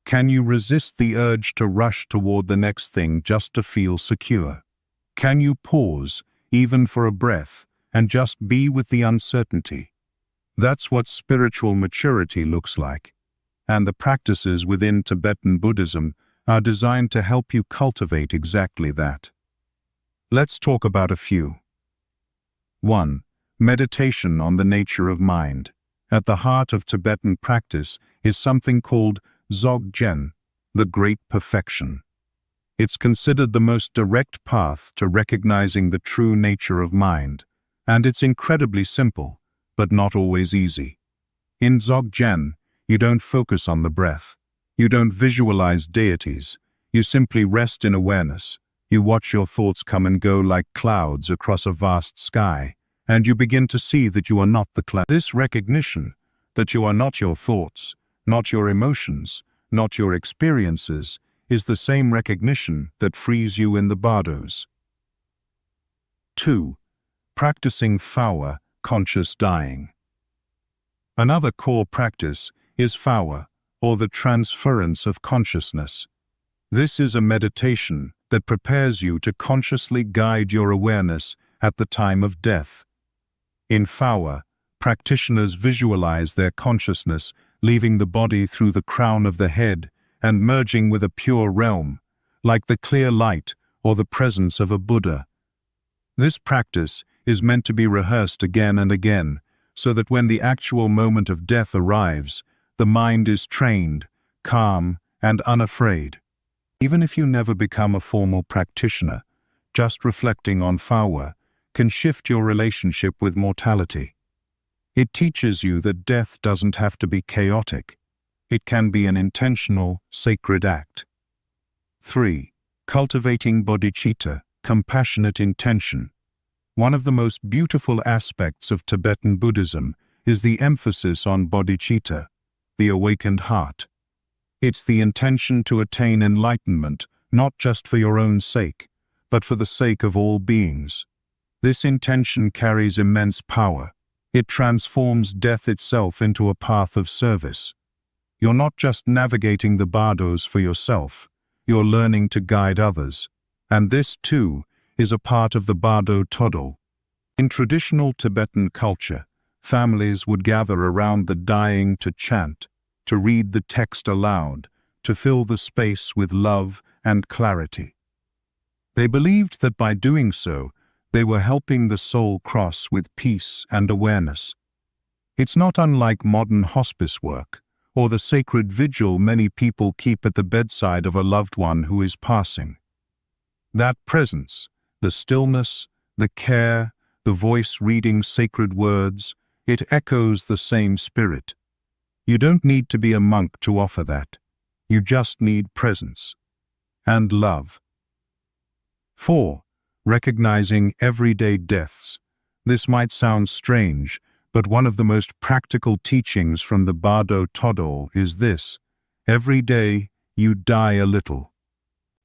Can you resist the urge to rush toward the next thing just to feel secure? Can you pause, even for a breath, and just be with the uncertainty? That's what spiritual maturity looks like. And the practices within Tibetan Buddhism are designed to help you cultivate exactly that. Let's talk about a few. 1. Meditation on the nature of mind. At the heart of Tibetan practice is something called Dzogchen, the Great Perfection. It's considered the most direct path to recognizing the true nature of mind, And it's incredibly simple, but not always easy. In Dzogchen, you don't focus on the breath. You don't visualize deities. You simply rest in awareness. You watch your thoughts come and go like clouds across a vast sky, and you begin to see that you are not the cloud. This recognition that you are not your thoughts, not your emotions, not your experiences, is the same recognition that frees you in the bardos. 2. Practicing Phawa, conscious dying. Another core practice is Phawa, or the transference of consciousness. This is a meditation that prepares you to consciously guide your awareness at the time of death. In Phawa, practitioners visualize their consciousness leaving the body through the crown of the head and merging with a pure realm, like the clear light or the presence of a Buddha. This practice is meant to be rehearsed again and again, so that when the actual moment of death arrives, the mind is trained, calm, and unafraid. Even if you never become a formal practitioner, just reflecting on Phawa can shift your relationship with mortality. It teaches you that death doesn't have to be chaotic. It can be an intentional, sacred act. 3. Cultivating bodhicitta, compassionate intention. One of the most beautiful aspects of Tibetan Buddhism is the emphasis on bodhicitta, the awakened heart. It's the intention to attain enlightenment, not just for your own sake, but for the sake of all beings. This intention carries immense power. It transforms death itself into a path of service. You're not just navigating the bardos for yourself, you're learning to guide others. And this, too, is a part of the Bardo Todol. In traditional Tibetan culture, families would gather around the dying to chant, to read the text aloud, to fill the space with love and clarity. They believed that by doing so, they were helping the soul cross with peace and awareness. It's not unlike modern hospice work, or the sacred vigil many people keep at the bedside of a loved one who is passing. That presence, the stillness, the care, the voice reading sacred words, it echoes the same spirit. You don't need to be a monk to offer that. You just need presence and love. 4. Recognizing everyday deaths. This might sound strange, but one of the most practical teachings from the Bardo Todol is this: every day you die a little.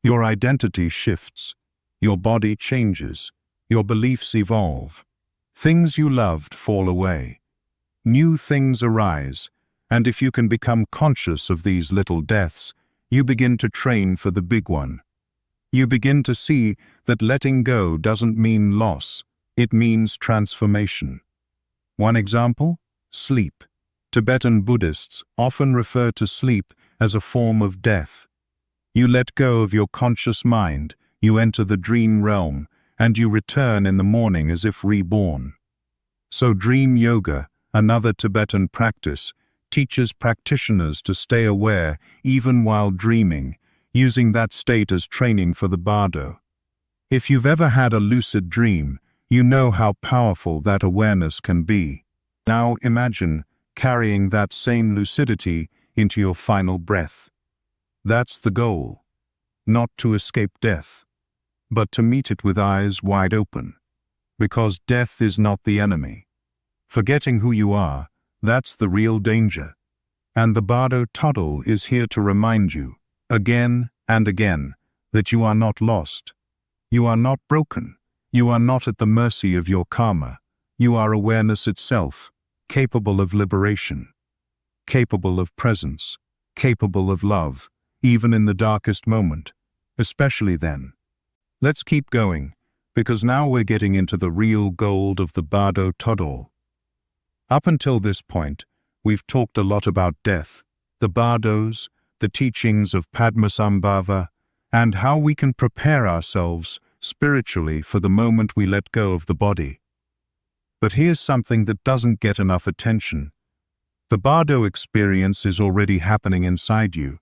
Your identity shifts. Your body changes. Your beliefs evolve. Things you loved fall away. New things arise, and if you can become conscious of these little deaths, you begin to train for the big one. You begin to see that letting go doesn't mean loss, it means transformation. One example? Sleep. Tibetan Buddhists often refer to sleep as a form of death. You let go of your conscious mind, you enter the dream realm, and you return in the morning as if reborn. So dream yoga, another Tibetan practice, teaches practitioners to stay aware even while dreaming, using that state as training for the bardo. If you've ever had a lucid dream, you know how powerful that awareness can be. Now imagine carrying that same lucidity into your final breath. That's the goal. Not to escape death, but to meet it with eyes wide open. Because death is not the enemy. Forgetting who you are, that's the real danger. And the Bardo Todol is here to remind you, again and again, that you are not lost. You are not broken. You are not at the mercy of your karma. You are awareness itself, capable of liberation, capable of presence, capable of love, even in the darkest moment, especially then. Let's keep going, because now we're getting into the real gold of the Bardo Todol. Up until this point, we've talked a lot about death, the bardos, the teachings of Padmasambhava, and how we can prepare ourselves spiritually for the moment we let go of the body. But here's something that doesn't get enough attention. The bardo experience is already happening inside you,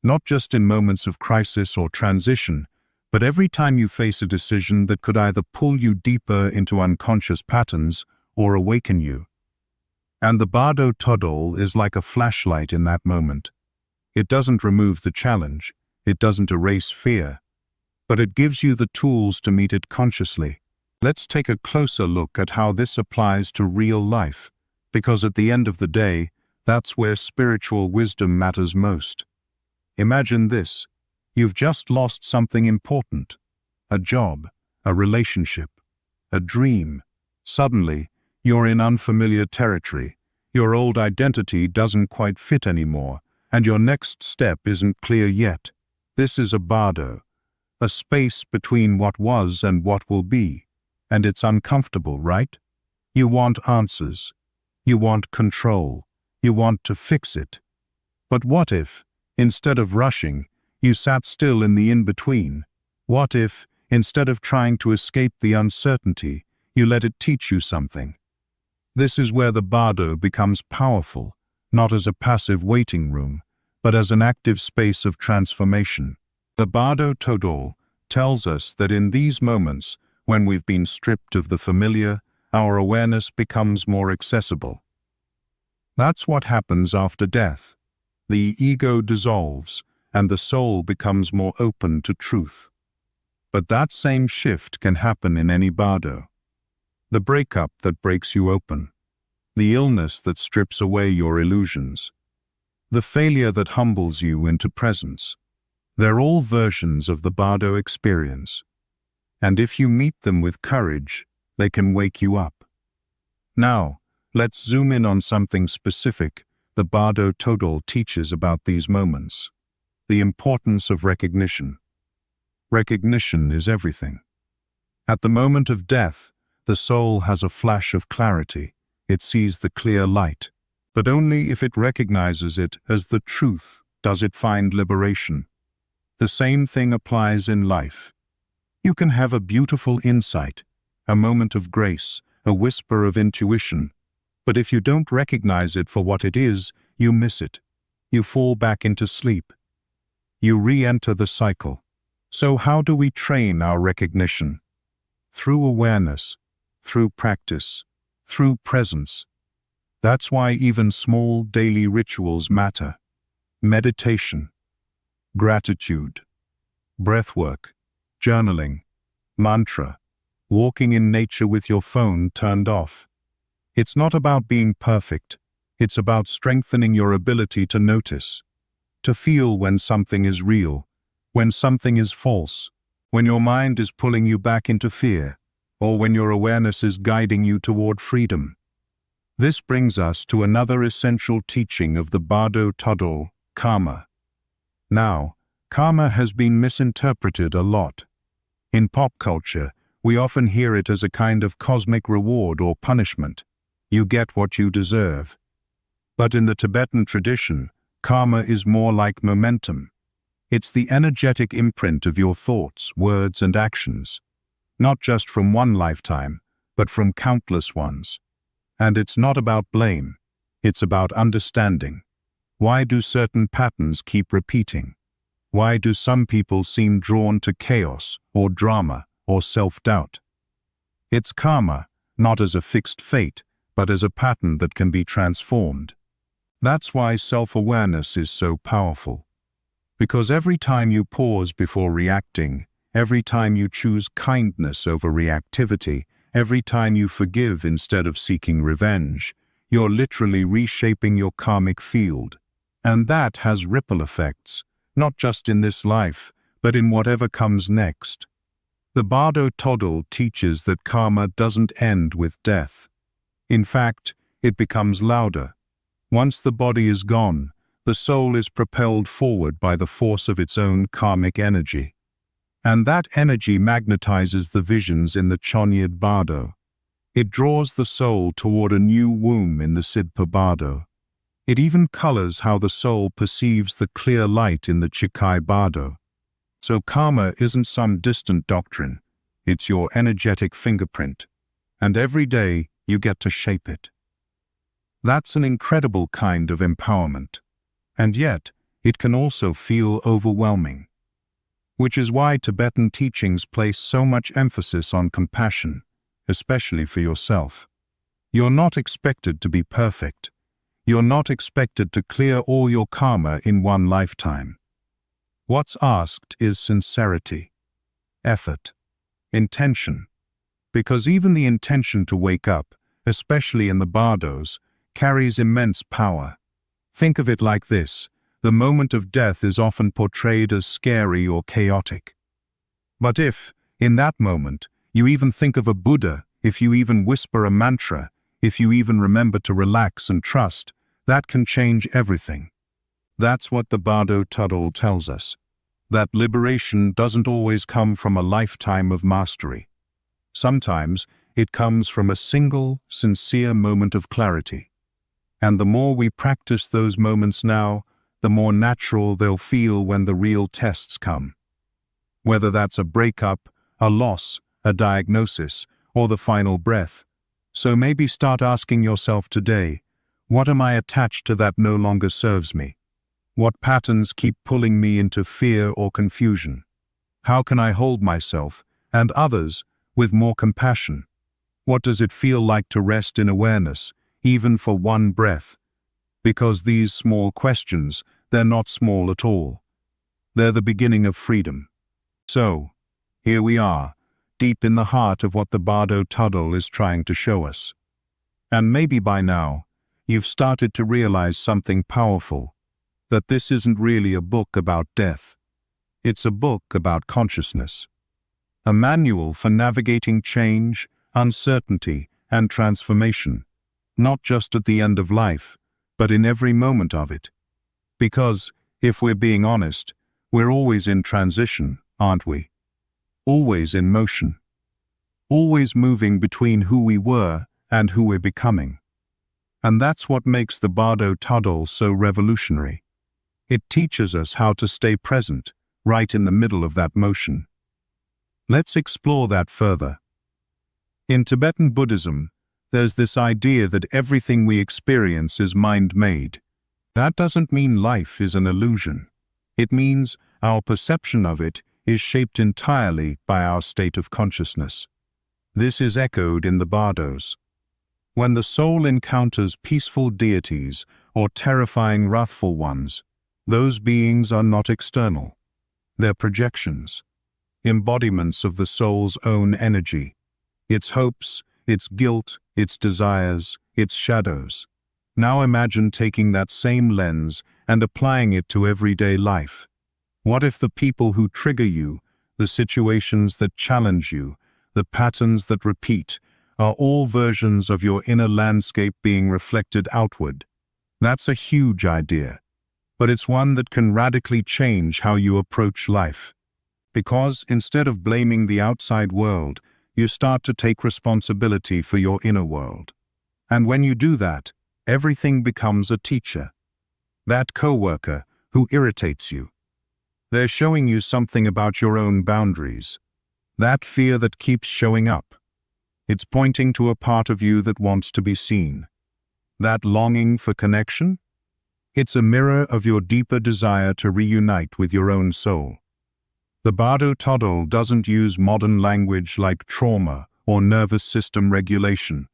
not just in moments of crisis or transition, But every time you face a decision that could either pull you deeper into unconscious patterns or awaken you. And the Bardo Todol is like a flashlight in that moment. It doesn't remove the challenge, it doesn't erase fear, but it gives you the tools to meet it consciously. Let's take a closer look at how this applies to real life, because at the end of the day, that's where spiritual wisdom matters most. Imagine this. You've just lost something important. A job, a relationship, a dream. Suddenly, you're in unfamiliar territory. Your old identity doesn't quite fit anymore, and your next step isn't clear yet. This is a bardo, a space between what was and what will be. And it's uncomfortable, right? You want answers. You want control. You want to fix it. But what if, instead of rushing, you sat still in the in-between? What if, instead of trying to escape the uncertainty, you let it teach you something? This is where the bardo becomes powerful, not as a passive waiting room, but as an active space of transformation. The Bardo Todol tells us that in these moments, when we've been stripped of the familiar, our awareness becomes more accessible. That's what happens after death. The ego dissolves, and the soul becomes more open to truth. But that same shift can happen in any bardo. The breakup that breaks you open, the illness that strips away your illusions, the failure that humbles you into presence. They're all versions of the bardo experience. And if you meet them with courage, they can wake you up. Now, let's zoom in on something specific the Bardo Todol teaches about these moments. The importance of recognition. Recognition is everything. At the moment of death, the soul has a flash of clarity. It sees the clear light. But only if it recognizes it as the truth does it find liberation. The same thing applies in life. You can have a beautiful insight, a moment of grace, a whisper of intuition, but if you don't recognize it for what it is, you miss it. You fall back into sleep. You re-enter the cycle. So how do we train our recognition? Through awareness, through practice, through presence. That's why even small daily rituals matter. Meditation, gratitude, breathwork, journaling, mantra, walking in nature with your phone turned off. It's not about being perfect. It's about strengthening your ability to notice, to feel when something is real, when something is false, when your mind is pulling you back into fear, or when your awareness is guiding you toward freedom. This brings us to another essential teaching of the Bardo Todol, karma. Now, karma has been misinterpreted a lot. In pop culture, we often hear it as a kind of cosmic reward or punishment. You get what you deserve. But in the Tibetan tradition, karma is more like momentum. It's the energetic imprint of your thoughts, words, and actions, not just from one lifetime, but from countless ones. And it's not about blame, it's about understanding. Why do certain patterns keep repeating? Why do some people seem drawn to chaos, or drama, or self-doubt? It's karma, not as a fixed fate, but as a pattern that can be transformed. That's why self-awareness is so powerful. Because every time you pause before reacting, every time you choose kindness over reactivity, every time you forgive instead of seeking revenge, you're literally reshaping your karmic field. And that has ripple effects, not just in this life, but in whatever comes next. The Bardo Todol teaches that karma doesn't end with death. In fact, it becomes louder. Once the body is gone, the soul is propelled forward by the force of its own karmic energy. And that energy magnetizes the visions in the Chonyad Bardo. It draws the soul toward a new womb in the Sidpa Bardo. It even colors how the soul perceives the clear light in the Chikai Bardo. So karma isn't some distant doctrine. It's your energetic fingerprint. And every day, you get to shape it. That's an incredible kind of empowerment. And yet, it can also feel overwhelming. which is why Tibetan teachings place so much emphasis on compassion, especially for yourself. You're not expected to be perfect. You're not expected to clear all your karma in one lifetime. What's asked is sincerity, effort, intention. Because even the intention to wake up, especially in the bardos, carries immense power. Think of it like this: the moment of death is often portrayed as scary or chaotic. But if, in that moment, you even think of a Buddha, if you even whisper a mantra, if you even remember to relax and trust, that can change everything. That's what the Bardo Tuddle tells us. That liberation doesn't always come from a lifetime of mastery. Sometimes it comes from a single, sincere moment of clarity. And the more we practice those moments now, the more natural they'll feel when the real tests come. Whether that's a breakup, a loss, a diagnosis, or the final breath. So maybe start asking yourself today, what am I attached to that no longer serves me? What patterns keep pulling me into fear or confusion? How can I hold myself, and others, with more compassion? What does it feel like to rest in awareness, even for one breath? Because these small questions, they're not small at all. They're the beginning of freedom. So, here we are, deep in the heart of what the Bardo Tuddle is trying to show us. And maybe by now, you've started to realize something powerful, that this isn't really a book about death. It's a book about consciousness. A manual for navigating change, uncertainty, and transformation, not just at the end of life, but in every moment of it. Because, if we're being honest, we're always in transition, aren't we? Always in motion. Always moving between who we were and who we're becoming. And that's what makes the Bardo Tuddle so revolutionary. It teaches us how to stay present, right in the middle of that motion. Let's explore that further. In Tibetan Buddhism, there's this idea that everything we experience is mind-made. That doesn't mean life is an illusion. It means our perception of it is shaped entirely by our state of consciousness. This is echoed in the Bardos. When the soul encounters peaceful deities or terrifying wrathful ones, those beings are not external. They're projections, embodiments of the soul's own energy, its hopes, its guilt, its desires, its shadows. Now imagine taking that same lens and applying it to everyday life. What if the people who trigger you, the situations that challenge you, the patterns that repeat, are all versions of your inner landscape being reflected outward? That's a huge idea, but it's one that can radically change how you approach life. Because instead of blaming the outside world, you start to take responsibility for your inner world. And when you do that, everything becomes a teacher. That coworker who irritates you. They're showing you something about your own boundaries. That fear that keeps showing up. It's pointing to a part of you that wants to be seen. That longing for connection? It's a mirror of your deeper desire to reunite with your own soul. The Bardo Tuddle doesn't use modern language like trauma or nervous system regulation,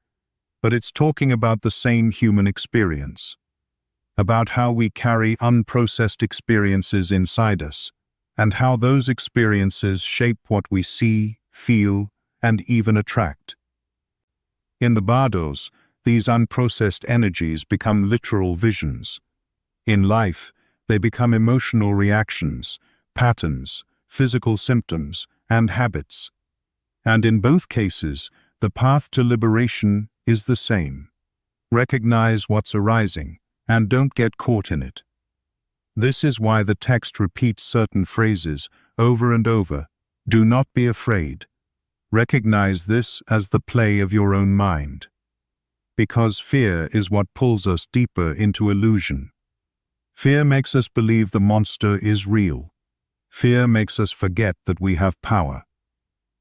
but it's talking about the same human experience. About how we carry unprocessed experiences inside us, and how those experiences shape what we see, feel, and even attract. In the Bardos, these unprocessed energies become literal visions. In life, they become emotional reactions, patterns, physical symptoms, and habits. And in both cases, the path to liberation is the same. Recognize what's arising, and don't get caught in it. This is why the text repeats certain phrases over and over. Do not be afraid. Recognize this as the play of your own mind. Because fear is what pulls us deeper into illusion. Fear makes us believe the monster is real. Fear makes us forget that we have power.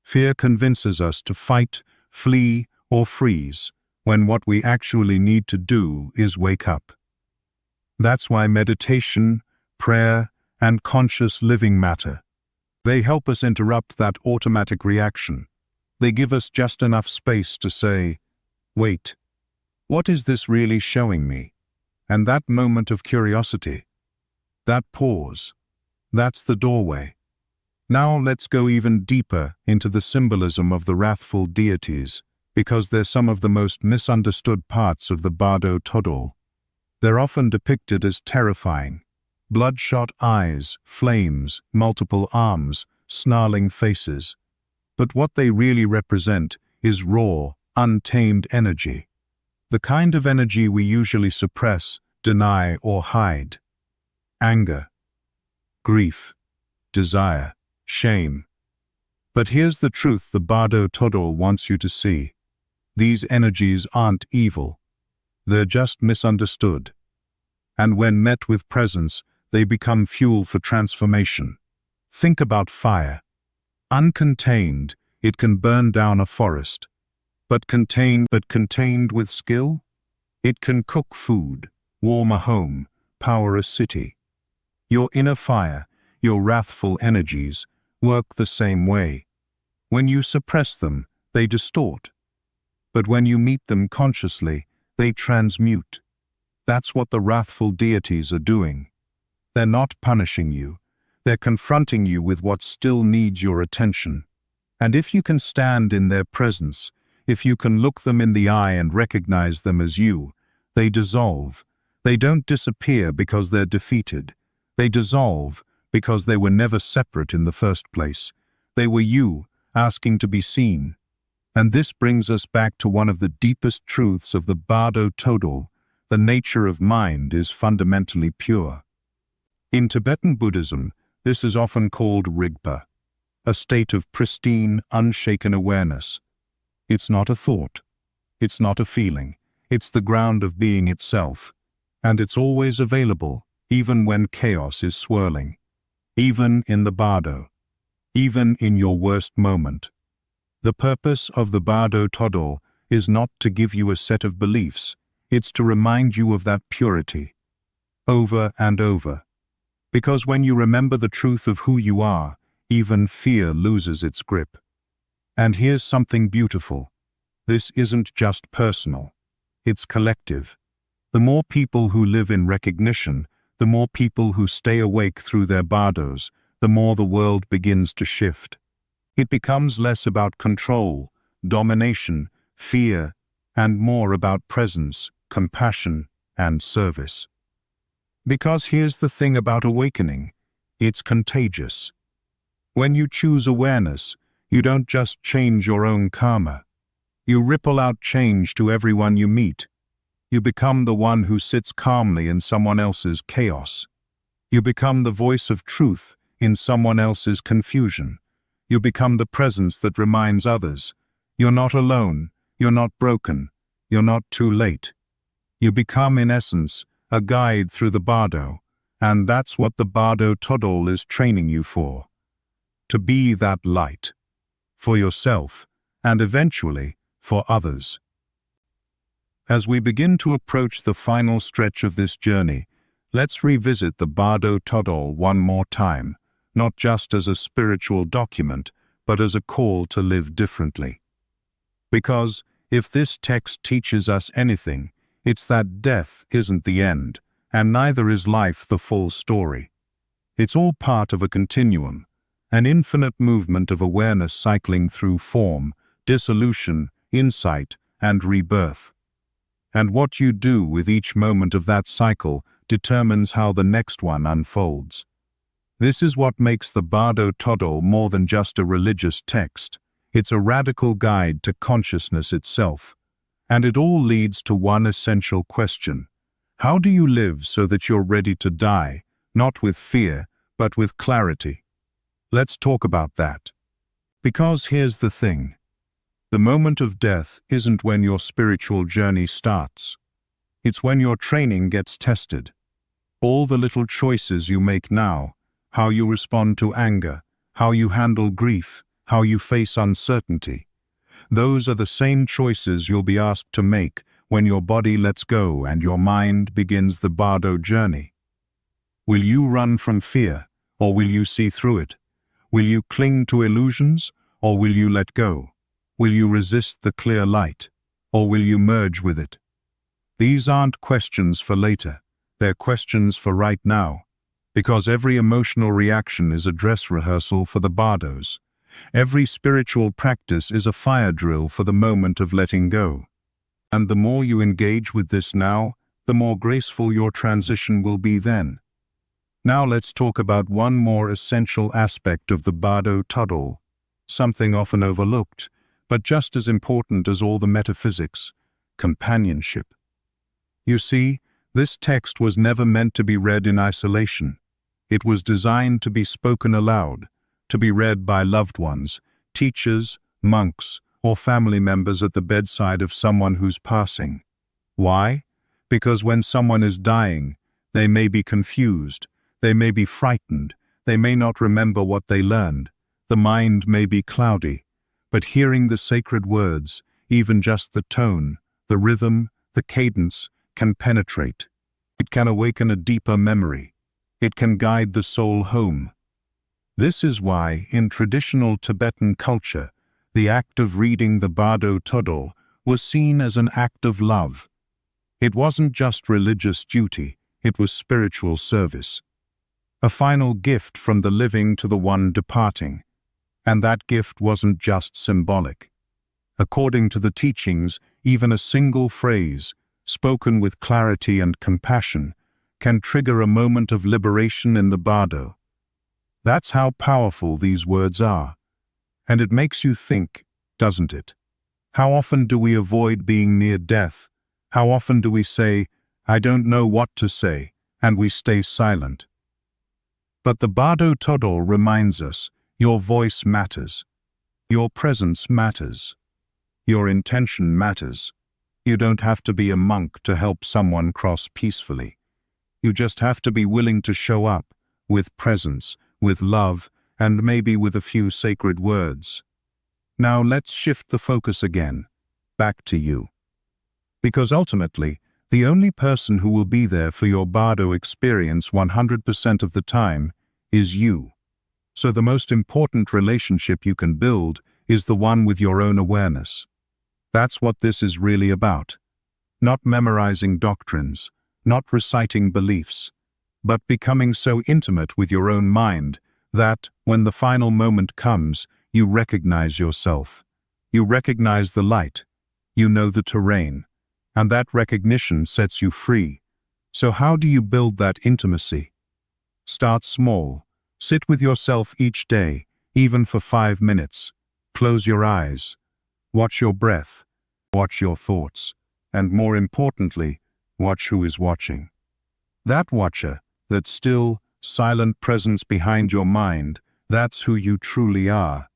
Fear convinces us to fight, flee, or freeze, when what we actually need to do is wake up. That's why meditation, prayer, and conscious living matter. They help us interrupt that automatic reaction. They give us just enough space to say, wait, what is this really showing me? And that moment of curiosity, that pause, that's the doorway. Now let's go even deeper into the symbolism of the wrathful deities, because they're some of the most misunderstood parts of the Bardo Todol. They're often depicted as terrifying. Bloodshot eyes, flames, multiple arms, snarling faces. But what they really represent is raw, untamed energy. The kind of energy we usually suppress, deny, or hide. Anger, grief, desire, shame. But here's the truth the Bardo Todol wants you to see. These energies aren't evil. They're just misunderstood. And when met with presence, they become fuel for transformation. Think about fire. Uncontained, it can burn down a forest. But contained with skill, it can cook food, warm a home, power a city. Your inner fire, your wrathful energies, work the same way. When you suppress them, they distort. But when you meet them consciously, they transmute. That's what the wrathful deities are doing. They're not punishing you. They're confronting you with what still needs your attention. And if you can stand in their presence, if you can look them in the eye and recognize them as you, they dissolve. They don't disappear because they're defeated. They dissolve because they were never separate in the first place. They were you, asking to be seen. And this brings us back to one of the deepest truths of the Bardo Todol. The nature of mind is fundamentally pure. In Tibetan Buddhism, this is often called Rigpa, a state of pristine, unshaken awareness. It's not a thought. It's not a feeling. It's the ground of being itself. And it's always available, even when chaos is swirling. Even in the Bardo. Even in your worst moment. The purpose of the Bardo Todol is not to give you a set of beliefs. It's to remind you of that purity. Over and over. Because when you remember the truth of who you are, even fear loses its grip. And here's something beautiful. This isn't just personal. It's collective. The more people who live in recognition, the more people who stay awake through their bardos, the more the world begins to shift. It becomes less about control, domination, fear, and more about presence, compassion, and service. Because here's the thing about awakening. It's contagious. When you choose awareness, you don't just change your own karma. You ripple out change to everyone you meet. You become the one who sits calmly in someone else's chaos. You become the voice of truth in someone else's confusion. You become the presence that reminds others. You're not alone. You're not broken. You're not too late. You become, in essence, a guide through the Bardo, and that's what the Bardo Todol is training you for. To be that light. For yourself, and eventually, for others. As we begin to approach the final stretch of this journey, let's revisit the Bardo Todol one more time, not just as a spiritual document, but as a call to live differently. Because, if this text teaches us anything, it's that death isn't the end, and neither is life the full story. It's all part of a continuum, an infinite movement of awareness cycling through form, dissolution, insight, and rebirth. And what you do with each moment of that cycle determines how the next one unfolds. This is what makes the Bardo Todol more than just a religious text. It's a radical guide to consciousness itself. And it all leads to one essential question. How do you live so that you're ready to die, not with fear, but with clarity? Let's talk about that. Because here's the thing. The moment of death isn't when your spiritual journey starts. It's when your training gets tested. All the little choices you make now, how you respond to anger, how you handle grief, how you face uncertainty, those are the same choices you'll be asked to make when your body lets go and your mind begins the Bardo journey. Will you run from fear, or will you see through it? Will you cling to illusions, or will you let go? Will you resist the clear light, or will you merge with it? These aren't questions for later, they're questions for right now, because every emotional reaction is a dress rehearsal for the bardos. Every spiritual practice is a fire drill for the moment of letting go. And the more you engage with this now, the more graceful your transition will be then. Now let's talk about one more essential aspect of the Bardo Tuddle, something often overlooked, but just as important as all the metaphysics: companionship. You see, this text was never meant to be read in isolation. It was designed to be spoken aloud, to be read by loved ones, teachers, monks, or family members at the bedside of someone who's passing. Why? Because when someone is dying, they may be confused, they may be frightened, they may not remember what they learned, the mind may be cloudy, but hearing the sacred words, even just the tone, the rhythm, the cadence, can penetrate. It can awaken a deeper memory. It can guide the soul home. This is why, in traditional Tibetan culture, the act of reading the Bardo Tuddle was seen as an act of love. It wasn't just religious duty, it was spiritual service. A final gift from the living to the one departing. And that gift wasn't just symbolic. According to the teachings, even a single phrase, spoken with clarity and compassion, can trigger a moment of liberation in the bardo. That's how powerful these words are. And it makes you think, doesn't it? How often do we avoid being near death? How often do we say, "I don't know what to say," and we stay silent? But the Bardo Tuddle reminds us, your voice matters. Your presence matters. Your intention matters. You don't have to be a monk to help someone cross peacefully. You just have to be willing to show up, with presence, with love, and maybe with a few sacred words. Now let's shift the focus again, back to you. Because ultimately, the only person who will be there for your bardo experience 100% of the time is you. So the most important relationship you can build is the one with your own awareness. That's what this is really about. Not memorizing doctrines, not reciting beliefs, but becoming so intimate with your own mind that, when the final moment comes, you recognize yourself. You recognize the light. You know the terrain. And that recognition sets you free. So how do you build that intimacy? Start small. Sit with yourself each day, even for 5 minutes. Close your eyes. Watch your breath. Watch your thoughts. And more importantly, watch who is watching. That watcher, that still, silent presence behind your mind, that's who you truly are.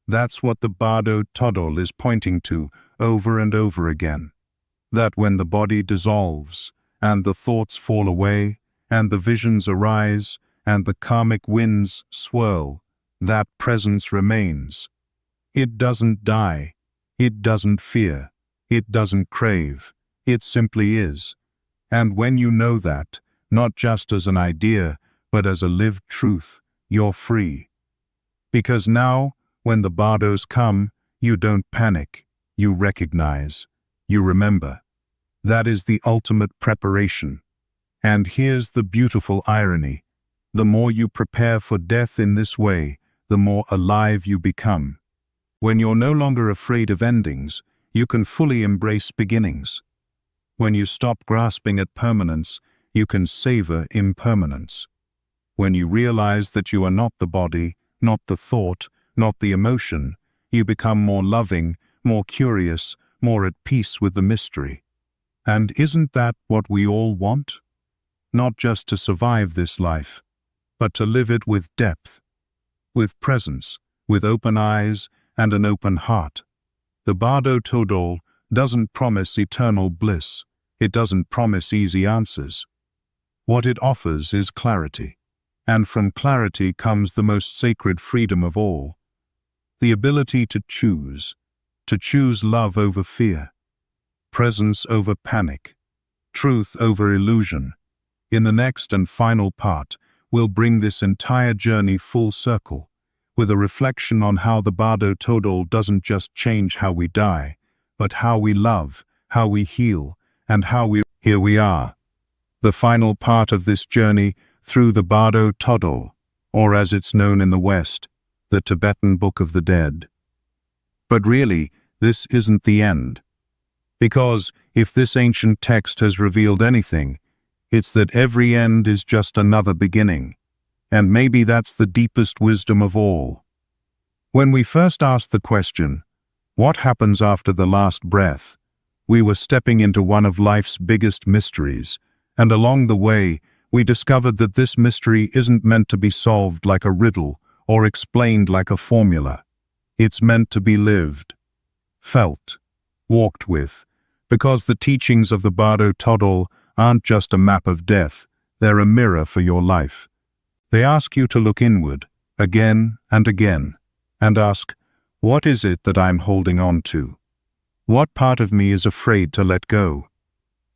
That's what the Bardo Tuddle is pointing to over and over again. That when the body dissolves, and the thoughts fall away, and the visions arise, and the karmic winds swirl, that presence remains. It doesn't die. It doesn't fear. It doesn't crave. It simply is. And when you know that, not just as an idea, but as a lived truth, you're free. Because now, when the bardos come, you don't panic. You recognize. You remember. That is the ultimate preparation. And here's the beautiful irony. The more you prepare for death in this way, the more alive you become. When you're no longer afraid of endings, you can fully embrace beginnings. When you stop grasping at permanence, you can savor impermanence. When you realize that you are not the body, not the thought, not the emotion, you become more loving, more curious, more at peace with the mystery. And isn't that what we all want? Not just to survive this life, but to live it with depth, with presence, with open eyes and an open heart. The Bardo Tuddle doesn't promise eternal bliss. It doesn't promise easy answers. What it offers is clarity. And from clarity comes the most sacred freedom of all. The ability to choose love over fear, presence over panic, truth over illusion. In the next and final part, we'll bring this entire journey full circle. with a reflection on how the Bardo Todol doesn't just change how we die, but how we love, how we heal, and how we... Here we are, the final part of this journey through the Bardo Todol, or as it's known in the West, the Tibetan Book of the Dead. But really, this isn't the end. Because if this ancient text has revealed anything, it's that every end is just another beginning. And maybe that's the deepest wisdom of all. When we first asked the question, what happens after the last breath, we were stepping into one of life's biggest mysteries, and along the way, we discovered that this mystery isn't meant to be solved like a riddle or explained like a formula. It's meant to be lived, felt, walked with, because the teachings of the Bardo Todol aren't just a map of death, they're a mirror for your life. They ask you to look inward, again and again, and ask, what is it that I'm holding on to? What part of me is afraid to let go?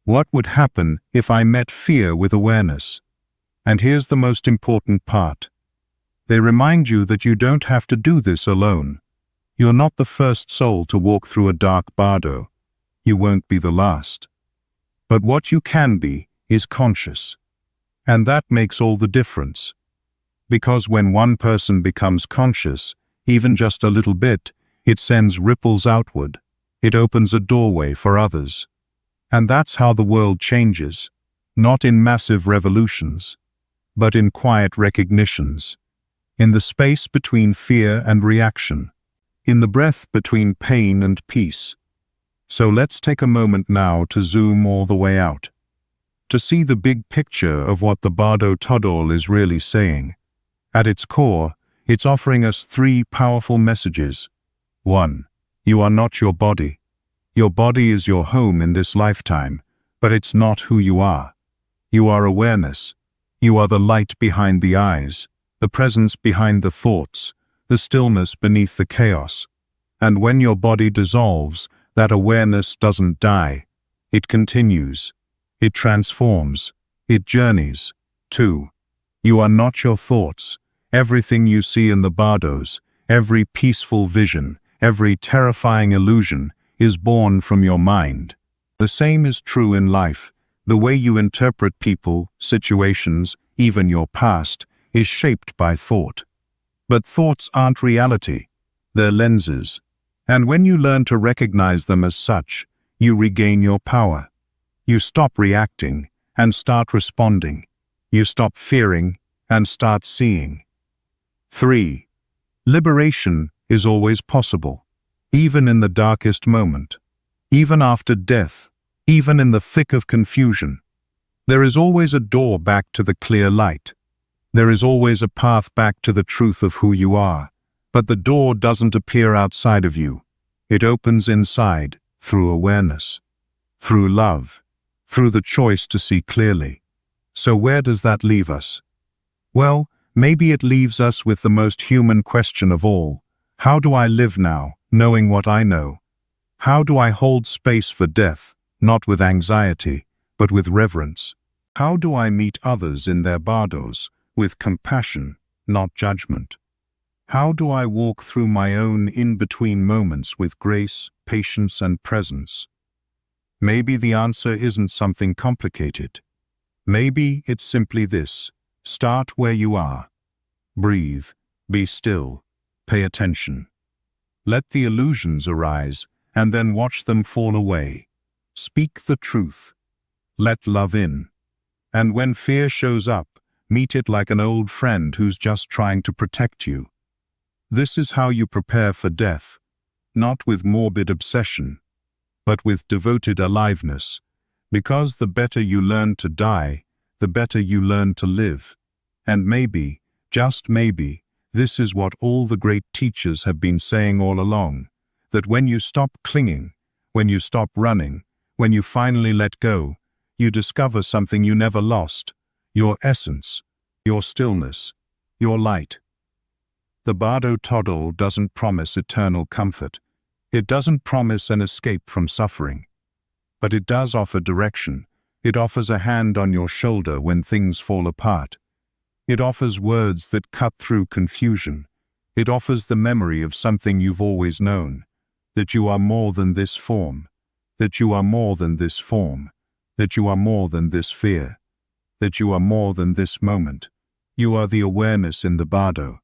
What would happen if I met fear with awareness? And here's the most important part. They remind you that you don't have to do this alone. You're not the first soul to walk through a dark bardo. You won't be the last. But what you can be is conscious. And that makes all the difference. Because when one person becomes conscious, even just a little bit, it sends ripples outward. It opens a doorway for others. And that's how the world changes, not in massive revolutions, but in quiet recognitions, in the space between fear and reaction, in the breath between pain and peace. So let's take a moment now to zoom all the way out, to see the big picture of what the Bardo Todol is really saying. At its core, it's offering us three powerful messages. 1. You are not your body. Your body is your home in this lifetime, but it's not who you are. You are awareness. You are the light behind the eyes, the presence behind the thoughts, the stillness beneath the chaos. And when your body dissolves, that awareness doesn't die. It continues. It transforms. It journeys. 2. You are not your thoughts. Everything you see in the bardos, every peaceful vision, every terrifying illusion, is born from your mind. The same is true in life. The way you interpret people, situations, even your past, is shaped by thought. But thoughts aren't reality. They're lenses. And when you learn to recognize them as such, you regain your power. You stop reacting and start responding. You stop fearing and start seeing. 3. Liberation is always possible, even in the darkest moment, even after death, even in the thick of confusion. There is always a door back to the clear light. There is always a path back to the truth of who you are. But the door doesn't appear outside of you. It opens inside, through awareness, through love, through the choice to see clearly. So where does that leave us? Well, maybe it leaves us with the most human question of all. How do I live now, knowing what I know? How do I hold space for death, not with anxiety, but with reverence? How do I meet others in their bardos, with compassion, not judgment? How do I walk through my own in-between moments with grace, patience, and presence? Maybe the answer isn't something complicated. Maybe it's simply this. Start where you are. Breathe, be still, pay attention. Let the illusions arise, and then watch them fall away. Speak the truth. Let love in. And when fear shows up, meet it like an old friend who's just trying to protect you. This is how you prepare for death, not with morbid obsession, but with devoted aliveness, because the better you learn to die, the better you learn to live. And maybe, just maybe, this is what all the great teachers have been saying all along, that when you stop clinging, when you stop running, when you finally let go, you discover something you never lost, your essence, your stillness, your light. The Bardo Todol doesn't promise eternal comfort. It doesn't promise an escape from suffering. But it does offer direction. It offers a hand on your shoulder when things fall apart. It offers words that cut through confusion. It offers the memory of something you've always known, that you are more than this form, that you are more than this form, that you are more than this fear, that you are more than this moment. You are the awareness in the bardo,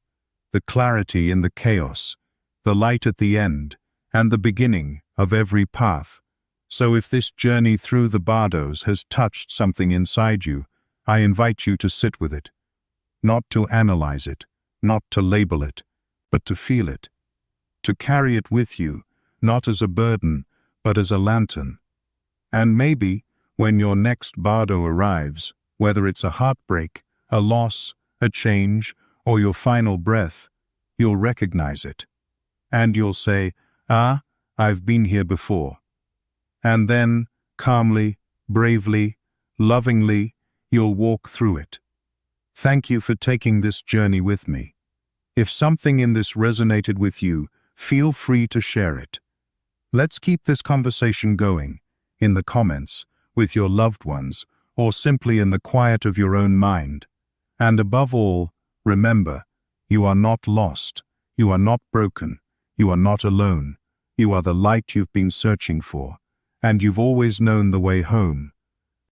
the clarity in the chaos, the light at the end, and the beginning of every path. So if this journey through the bardos has touched something inside you, I invite you to sit with it, not to analyze it, not to label it, but to feel it, to carry it with you, not as a burden, but as a lantern. And maybe, when your next bardo arrives, whether it's a heartbreak, a loss, a change, or your final breath, you'll recognize it. And you'll say, "Ah, I've been here before." And then, calmly, bravely, lovingly, you'll walk through it. Thank you for taking this journey with me. If something in this resonated with you, feel free to share it. Let's keep this conversation going, in the comments, with your loved ones, or simply in the quiet of your own mind. And above all, remember, you are not lost, you are not broken, you are not alone, you are the light you've been searching for, and you've always known the way home.